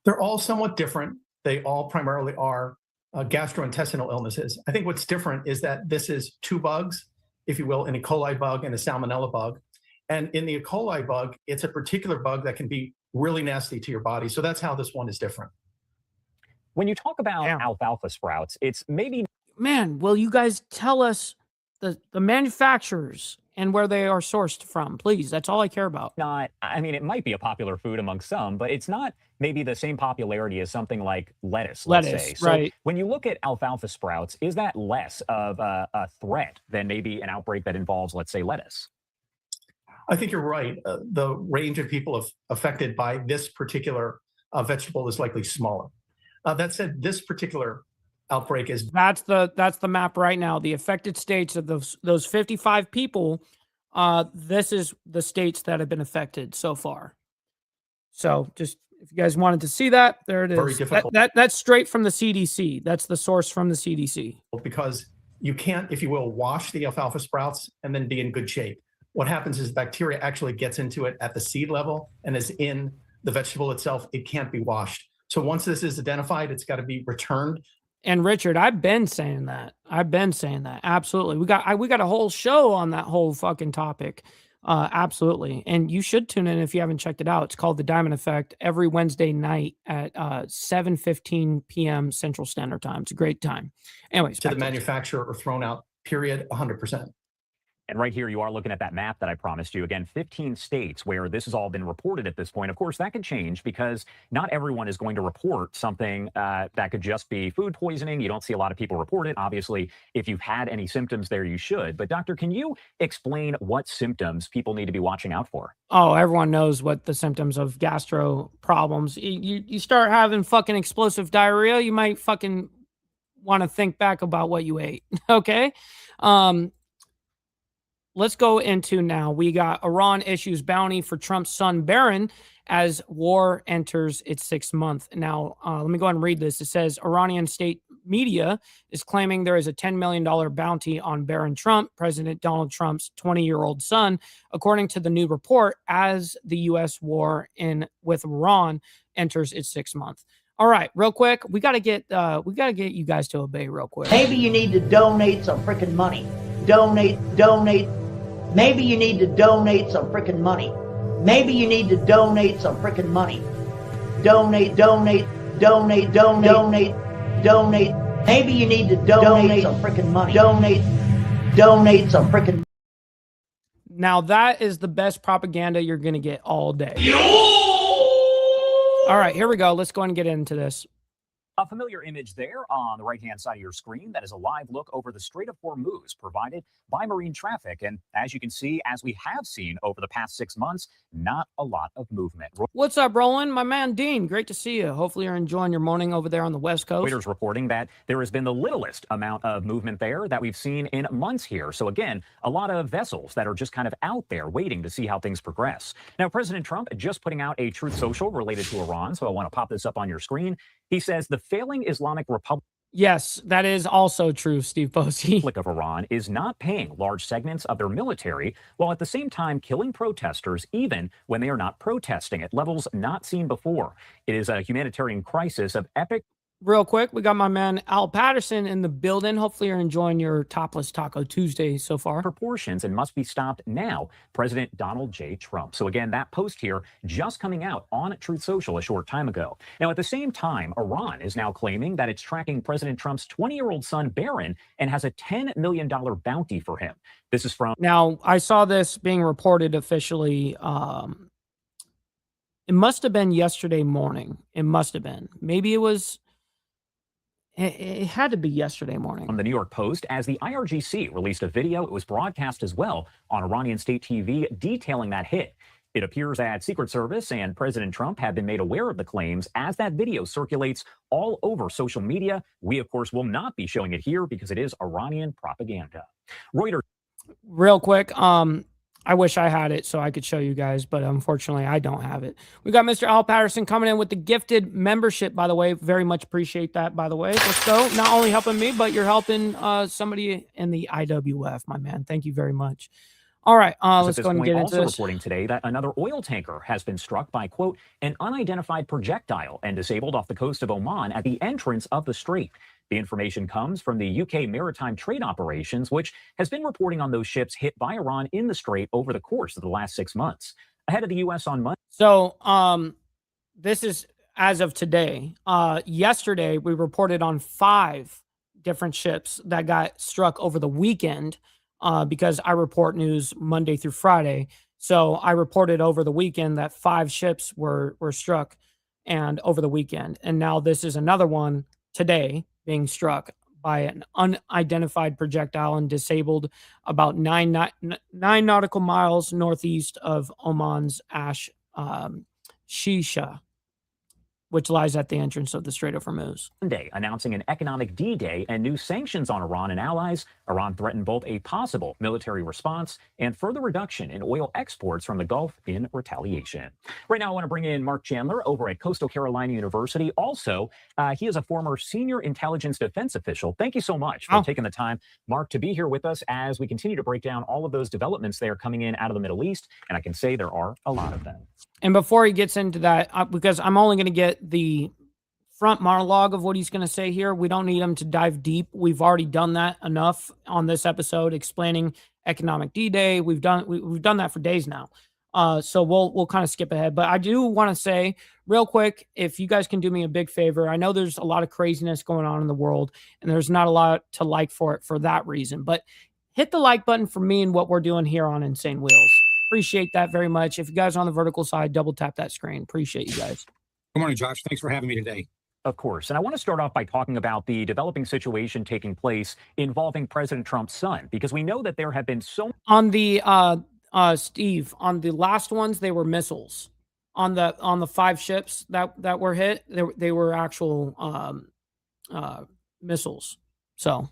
They're all somewhat different. They all primarily are gastrointestinal illnesses. I think what's different is that this is 2 bugs, if you will, an E. coli bug and a Salmonella bug. And in the E. coli bug, it's a particular bug that can be really nasty to your body. So that's how this one is different. When you talk about alfalfa sprouts, it's maybe... Man, will you guys tell us the manufacturers and where they are sourced from, please? That's all I care about. I mean, it might be a popular food among some, but it's not maybe the same popularity as something like lettuce, let's say. So right. When you look at alfalfa sprouts, is that less of a threat than maybe an outbreak that involves, let's say, lettuce? I think you're right. The range of people affected by this particular vegetable is likely smaller. That said, this particular outbreak is... That's the map right now. The affected states of those 55 people, this is the states that have been affected so far. So just, if you guys wanted to see that, there it is. Very difficult. That's straight from the CDC. That's the source from the CDC. Because you can't, if you will, wash the alfalfa sprouts and then be in good shape. What happens is bacteria actually gets into it at the seed level and is in the vegetable itself. It can't be washed. So once this is identified, it's got to be returned. And Richard, I've been saying that. Absolutely. We got a whole show on that whole fucking topic. Absolutely. And you should tune in if you haven't checked it out. It's called The Diamond Effect, every Wednesday night at 7:15 p.m. Central Standard Time. It's a great time. Anyways. To the manufacturer or thrown out, period, 100%. And right here, you are looking at that map that I promised you. Again, 15 states where this has all been reported at this point. Of course, that could change because not everyone is going to report something that could just be food poisoning. You don't see a lot of people report it. Obviously, if you've had any symptoms there, you should. But doctor, can you explain what symptoms people need to be watching out for? Oh, everyone knows what the symptoms of gastro problems. You start having fucking explosive diarrhea, you might fucking want to think back about what you ate. Okay? Let's go into now. We got Iran issues bounty for Trump's son Barron as war enters its 6th month. Now, let me go ahead and read this. It says Iranian state media is claiming there is a $10 million bounty on Barron Trump, President Donald Trump's 20-year-old son, according to the new report, as the U.S. war with Iran enters its 6th month. All right, real quick, we gotta get you guys to obey real quick. Maybe you need to donate some freaking money. Donate. Maybe you need to donate some freaking money. Maybe you need to donate some freaking money. Donate. Maybe you need to donate some freaking money. Donate some freaking. Now that is the best propaganda you're gonna get all day. All right, here we go. Let's go and get into this. A familiar image there on the right-hand side of your screen. That is a live look over the Strait of Hormuz provided by marine traffic. And as you can see, as we have seen over the past 6 months, not a lot of movement. What's up, Roland? My man, Dean. Great to see you. Hopefully you're enjoying your morning over there on the West Coast. Reuters reporting that there has been the littlest amount of movement there that we've seen in months here. So again, a lot of vessels that are just kind of out there waiting to see how things progress. Now, President Trump just putting out a Truth Social related to Iran. So I want to pop this up on your screen. He says the failing Islamic Republic. Yes, that is also true, Steve Posey. Republic of Iran is not paying large segments of their military, while at the same time killing protesters even when they are not protesting at levels not seen before. It is a humanitarian crisis of epic. Real quick, we got my man Al Patterson in the building. Hopefully you're enjoying your Topless Taco Tuesday so far. Proportions and must be stopped now, President Donald J. Trump. So again, that post here just coming out on Truth Social a short time ago. Now, at the same time, Iran is now claiming that it's tracking President Trump's 20-year-old son, Barron, and has a $10 million bounty for him. This is from... Now, I saw this being reported officially. It must have been yesterday morning. It must have been. Maybe it was... It had to be yesterday morning. From the New York Post, as the IRGC released a video, it was broadcast as well on Iranian state TV detailing that hit. It appears that Secret Service and President Trump have been made aware of the claims as that video circulates all over social media. We, of course, will not be showing it here because it is Iranian propaganda. Reuters. Real quick, I wish I had it so I could show you guys, but unfortunately I don't have it. We got Mr. Al Patterson coming in with the gifted membership, by the way. Very much appreciate that, by the way. Let's go. Not only helping me, but you're helping somebody in the IWF, my man. Thank you very much. All right, let's go and get into also this. Reporting today that another oil tanker has been struck by, quote, an unidentified projectile and disabled off the coast of Oman at the entrance of the strait. The information comes from the UK Maritime Trade Operations, which has been reporting on those ships hit by Iran in the strait over the course of the last 6 months. Ahead of the U.S. on Monday. So this is as of today. Yesterday, we reported on 5 different ships that got struck over the weekend because I report news Monday through Friday. So I reported over the weekend that 5 ships were struck and over the weekend. And now this is another one today being struck by an unidentified projectile and disabled about 9 nautical miles northeast of Oman's Shisha, which lies at the entrance of the Strait of Hormuz. Monday, announcing an economic D-Day and new sanctions on Iran and allies. Iran threatened both a possible military response and further reduction in oil exports from the Gulf in retaliation. Right now, I want to bring in Mark Chandler over at Coastal Carolina University. Also, he is a former senior intelligence defense official. Thank you so much for taking the time, Mark, to be here with us as we continue to break down all of those developments that are coming in out of the Middle East. And I can say there are a lot of them. And before he gets into that, because I'm only going to get the front monologue of what he's going to say here, we don't need him to dive deep. We've already done that enough on this episode, explaining economic D-Day. We've done that for days now. So we'll kind of skip ahead. But I do want to say real quick, if you guys can do me a big favor, I know there's a lot of craziness going on in the world, and there's not a lot to like for it for that reason. But hit the like button for me and what we're doing here on Insanewheels. Appreciate that very much. If you guys are on the vertical side, double tap that screen. Appreciate you guys. Good morning, Josh. Thanks for having me today. Of course. And I want to start off by talking about the developing situation taking place involving President Trump's son, because we know that there have been so... On the, Steve, on the last ones, they were missiles. On the 5 ships that were hit, they were actual missiles. So...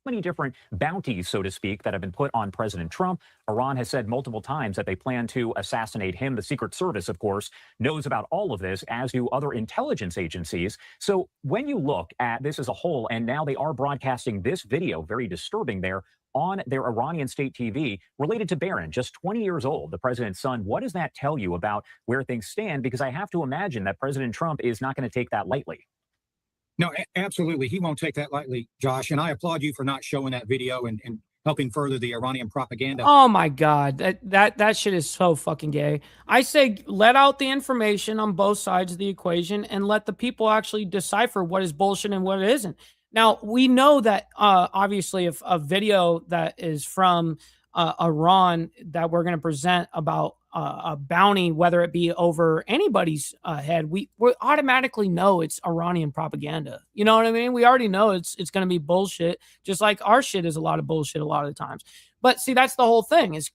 many different bounties, so to speak, that have been put on President Trump. Iran has said multiple times that they plan to assassinate him. The Secret Service, of course, knows about all of this, as do other intelligence agencies. So when you look at this as a whole, and now they are broadcasting this video, very disturbing there, on their Iranian state TV related to Barron, just 20 years old, the president's son. What does that tell you about where things stand? Because I have to imagine that President Trump is not going to take that lightly. No, absolutely. He won't take that lightly, Josh. And I applaud you for not showing that video and helping further the Iranian propaganda. Oh my God, that shit is so fucking gay. I say let out the information on both sides of the equation and let the people actually decipher what is bullshit and what isn't. Now, we know that obviously if a video that is from Iran that we're going to present about a bounty, whether it be over anybody's head, we automatically know it's Iranian propaganda. You know what I mean? We already know it's going to be bullshit, just like our shit is a lot of bullshit a lot of the times. But see, that's the whole thing is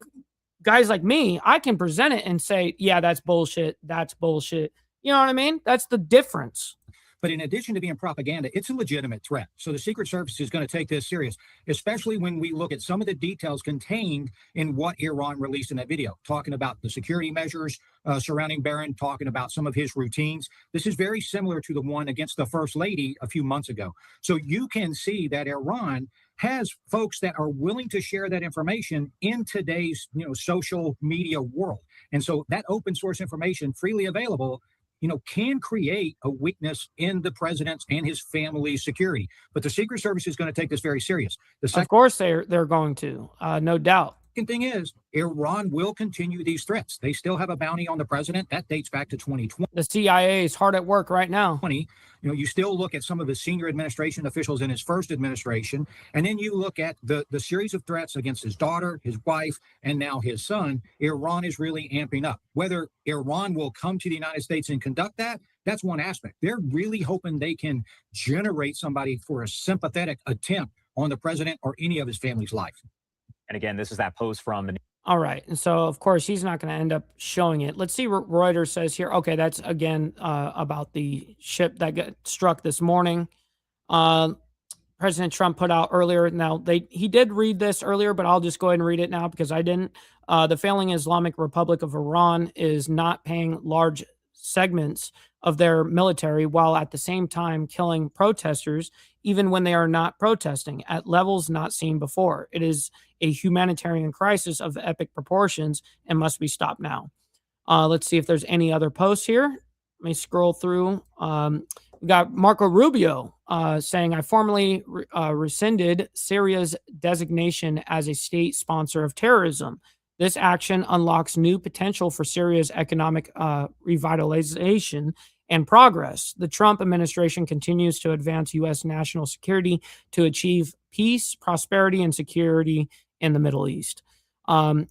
guys like me, I can present it and say, yeah, that's bullshit. That's bullshit. You know what I mean? That's the difference. But in addition to being propaganda, it's a legitimate threat. So the Secret Service is going to take this serious, especially when we look at some of the details contained in what Iran released in that video, talking about the security measures surrounding Barron, talking about some of his routines. This is very similar to the one against the First Lady a few months ago. So you can see that Iran has folks that are willing to share that information in today's social media world. And so that open source information freely available can create a weakness in the president's and his family's security. But the Secret Service is going to take this very serious. Of course they're going to, no doubt. Second thing is, Iran will continue these threats. They still have a bounty on the president. That dates back to 2020. The CIA is hard at work right now. You still look at some of the senior administration officials in his first administration, and then you look at the series of threats against his daughter, his wife, and now his son. Iran is really amping up. Whether Iran will come to the United States and conduct that, that's one aspect. They're really hoping they can generate somebody for a sympathetic attempt on the president or any of his family's life. And again, this is that post from the. All right. And so, of course, he's not going to end up showing it. Let's see what Reuters says here. Okay, that's, again, about the ship that got struck this morning. President Trump put out earlier. Now, he did read this earlier, but I'll just go ahead and read it now because I didn't. The failing Islamic Republic of Iran is not paying large segments of their military while at the same time killing protesters, even when they are not protesting, at levels not seen before. It is a humanitarian crisis of epic proportions and must be stopped now. Let's see if there's any other posts here. Let me scroll through. We got Marco Rubio saying, I formally rescinded Syria's designation as a state sponsor of terrorism. This action unlocks new potential for Syria's economic revitalization and progress. The Trump administration continues to advance U.S. national security to achieve peace, prosperity, and security in the Middle East.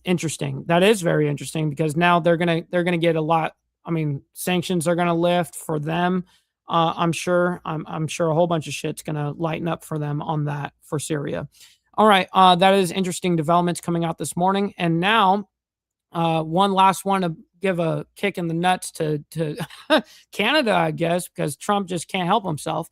Interesting. That is very interesting because now they're gonna get a lot. I mean, sanctions are gonna lift for them. I'm sure. I'm sure a whole bunch of shit's gonna lighten up for them on that for Syria. All right, that is interesting developments coming out this morning. And now, one last one to give a kick in the nuts to Canada, I guess, because Trump just can't help himself.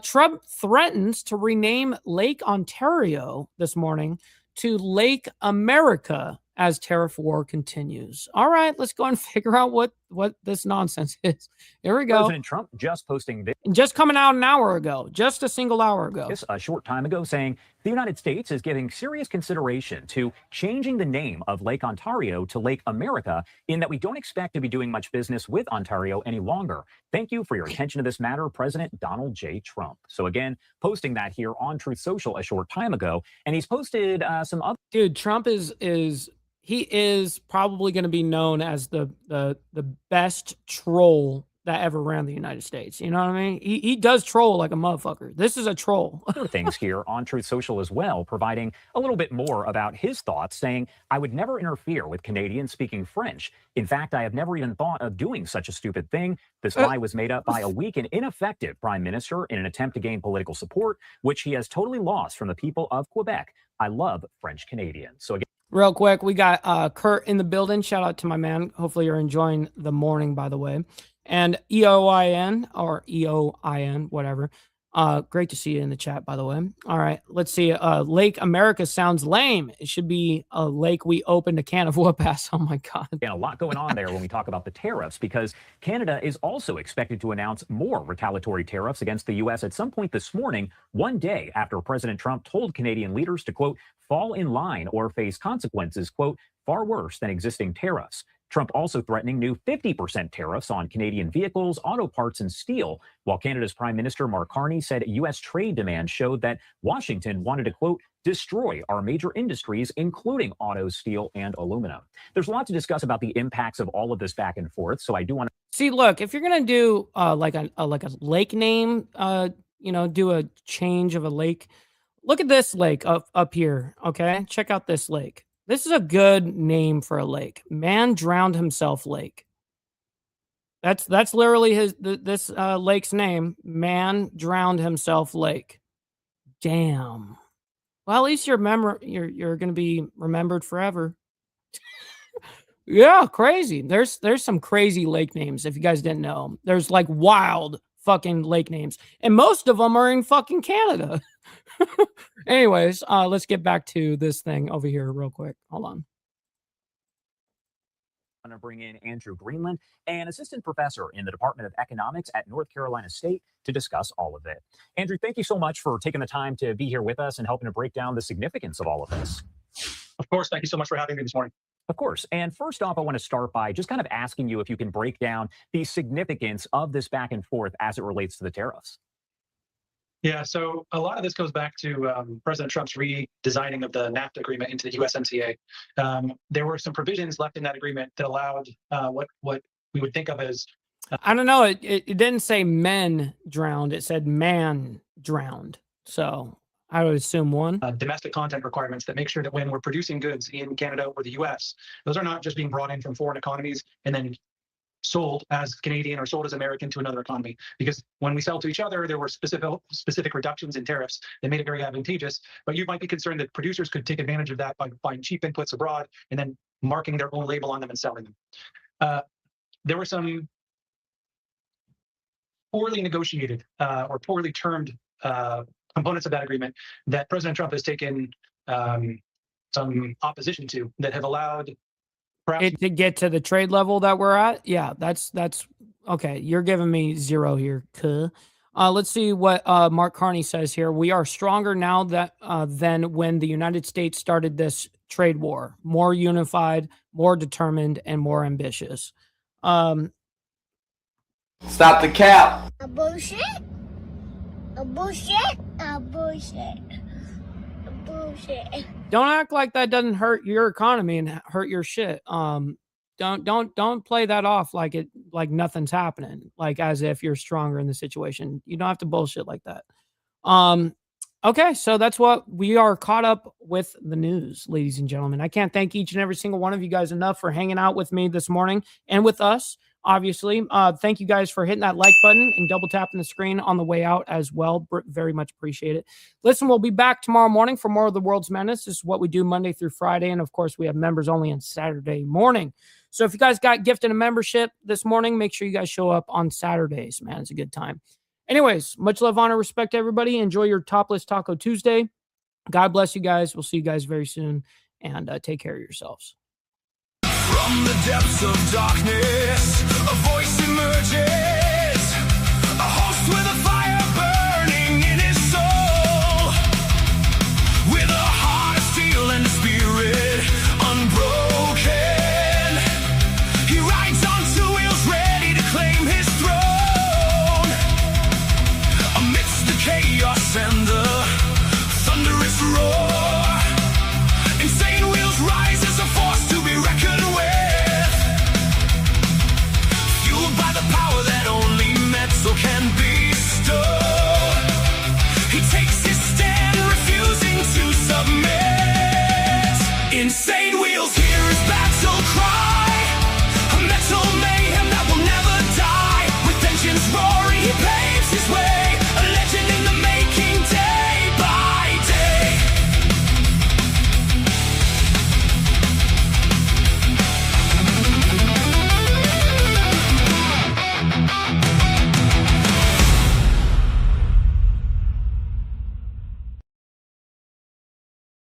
Trump threatens to rename Lake Ontario this morning to Lake America as tariff war continues. All right, let's go and figure out what this nonsense is. Here we go. President Trump just posting this. Just coming out an hour ago, just a single hour ago. A short time ago saying the United States is giving serious consideration to changing the name of Lake Ontario to Lake America, in that we don't expect to be doing much business with Ontario any longer. Thank you for your attention to this matter, President Donald J. Trump. So again, posting that here on Truth Social a short time ago, and he's posted some other. Dude, Trump he is probably going to be known as the best troll that ever ran the United States. You know what I mean? He does troll like a motherfucker. This is a troll. Other things here on Truth Social as well, providing a little bit more about his thoughts, saying, I would never interfere with Canadians speaking French. In fact, I have never even thought of doing such a stupid thing. This lie was made up by a weak and ineffective prime minister in an attempt to gain political support, which he has totally lost from the people of Quebec. I love French Canadians. So again, real quick, we got Kurt in the building. Shout out to my man. Hopefully you're enjoying the morning, by the way. And EOIN or EOIN, whatever. Great to see you in the chat, by the way. All right, let's see. Lake America sounds lame. It should be a lake we opened a can of whoop ass. Oh my God. And a lot going on there when we talk about the tariffs, because Canada is also expected to announce more retaliatory tariffs against the U.S. at some point this morning, one day after President Trump told Canadian leaders to, quote, fall in line or face consequences, quote, far worse than existing tariffs. Trump also threatening new 50% tariffs on Canadian vehicles, auto parts, and steel, while Canada's Prime Minister Mark Carney said U.S. trade demand showed that Washington wanted to, quote, destroy our major industries, including auto, steel, and aluminum. There's a lot to discuss about the impacts of all of this back and forth, so I do want to see. Look, if you're gonna do like a lake name, do a change of a lake. Look at this lake up here. Okay, check out this lake. This is a good name for a lake. Man drowned himself lake. That's literally this lake's name. Man drowned himself lake. Damn. Well, at least you're going to be remembered forever. Yeah, crazy. There's some crazy lake names if you guys didn't know. There's like Wild fucking lake names. And most of them are in fucking Canada. Anyways, let's get back to this thing over here real quick. Hold on. I'm going to bring in Andrew Greenland, an assistant professor in the Department of Economics at North Carolina State, to discuss all of it. Andrew, thank you so much for taking the time to be here with us and helping to break down the significance of all of this. Of course. Thank you so much for having me this morning. Of course. And first off, I want to start by just kind of asking you if you can break down the significance of this back and forth as it relates to the tariffs. Yeah, so a lot of this goes back to President Trump's redesigning of the NAFTA agreement into the USMCA. There were some provisions left in that agreement that allowed what we would think of as... I don't know. It didn't say men drowned. It said man drowned. So I would assume one. Domestic content requirements that make sure that when we're producing goods in Canada or the US, those are not just being brought in from foreign economies and then sold as Canadian or sold as American to another economy. Because when we sell to each other, there were specific reductions in tariffs that made it very advantageous. But you might be concerned that producers could take advantage of that by buying cheap inputs abroad and then marking their own label on them and selling them. There were some poorly negotiated or poorly termed components of that agreement that President Trump has taken some opposition to that have allowed it to get to the trade level that we're at. Yeah, that's okay. You're giving me 0 here. Let's see what Mark Carney says here. We are stronger now than when the United States started this trade war. More unified, more determined, and more ambitious. Stop the cap. A bullshit. A bullshit. A bullshit. A bullshit. Don't act like that doesn't hurt your economy and hurt your shit. Don't play that off like nothing's happening, like as if you're stronger in the situation. You don't have to bullshit like that. Okay, so that's what we are caught up with the news, ladies and gentlemen. I can't thank each and every single one of you guys enough for hanging out with me this morning and with us. Obviously, thank you guys for hitting that like button and double tapping the screen on the way out as well. Very much appreciate it. Listen, we'll be back tomorrow morning for more of the World's Madness. This is what we do Monday through Friday. And of course, we have members only on Saturday morning. So if you guys got gifted a membership this morning, make sure you guys show up on Saturdays, man. It's a good time. Anyways, much love, honor, respect, everybody. Enjoy your Topless Taco Tuesday. God bless you guys. We'll see you guys very soon. And take care of yourselves. From the depths of darkness, a voice emerges, a host with a fire burns.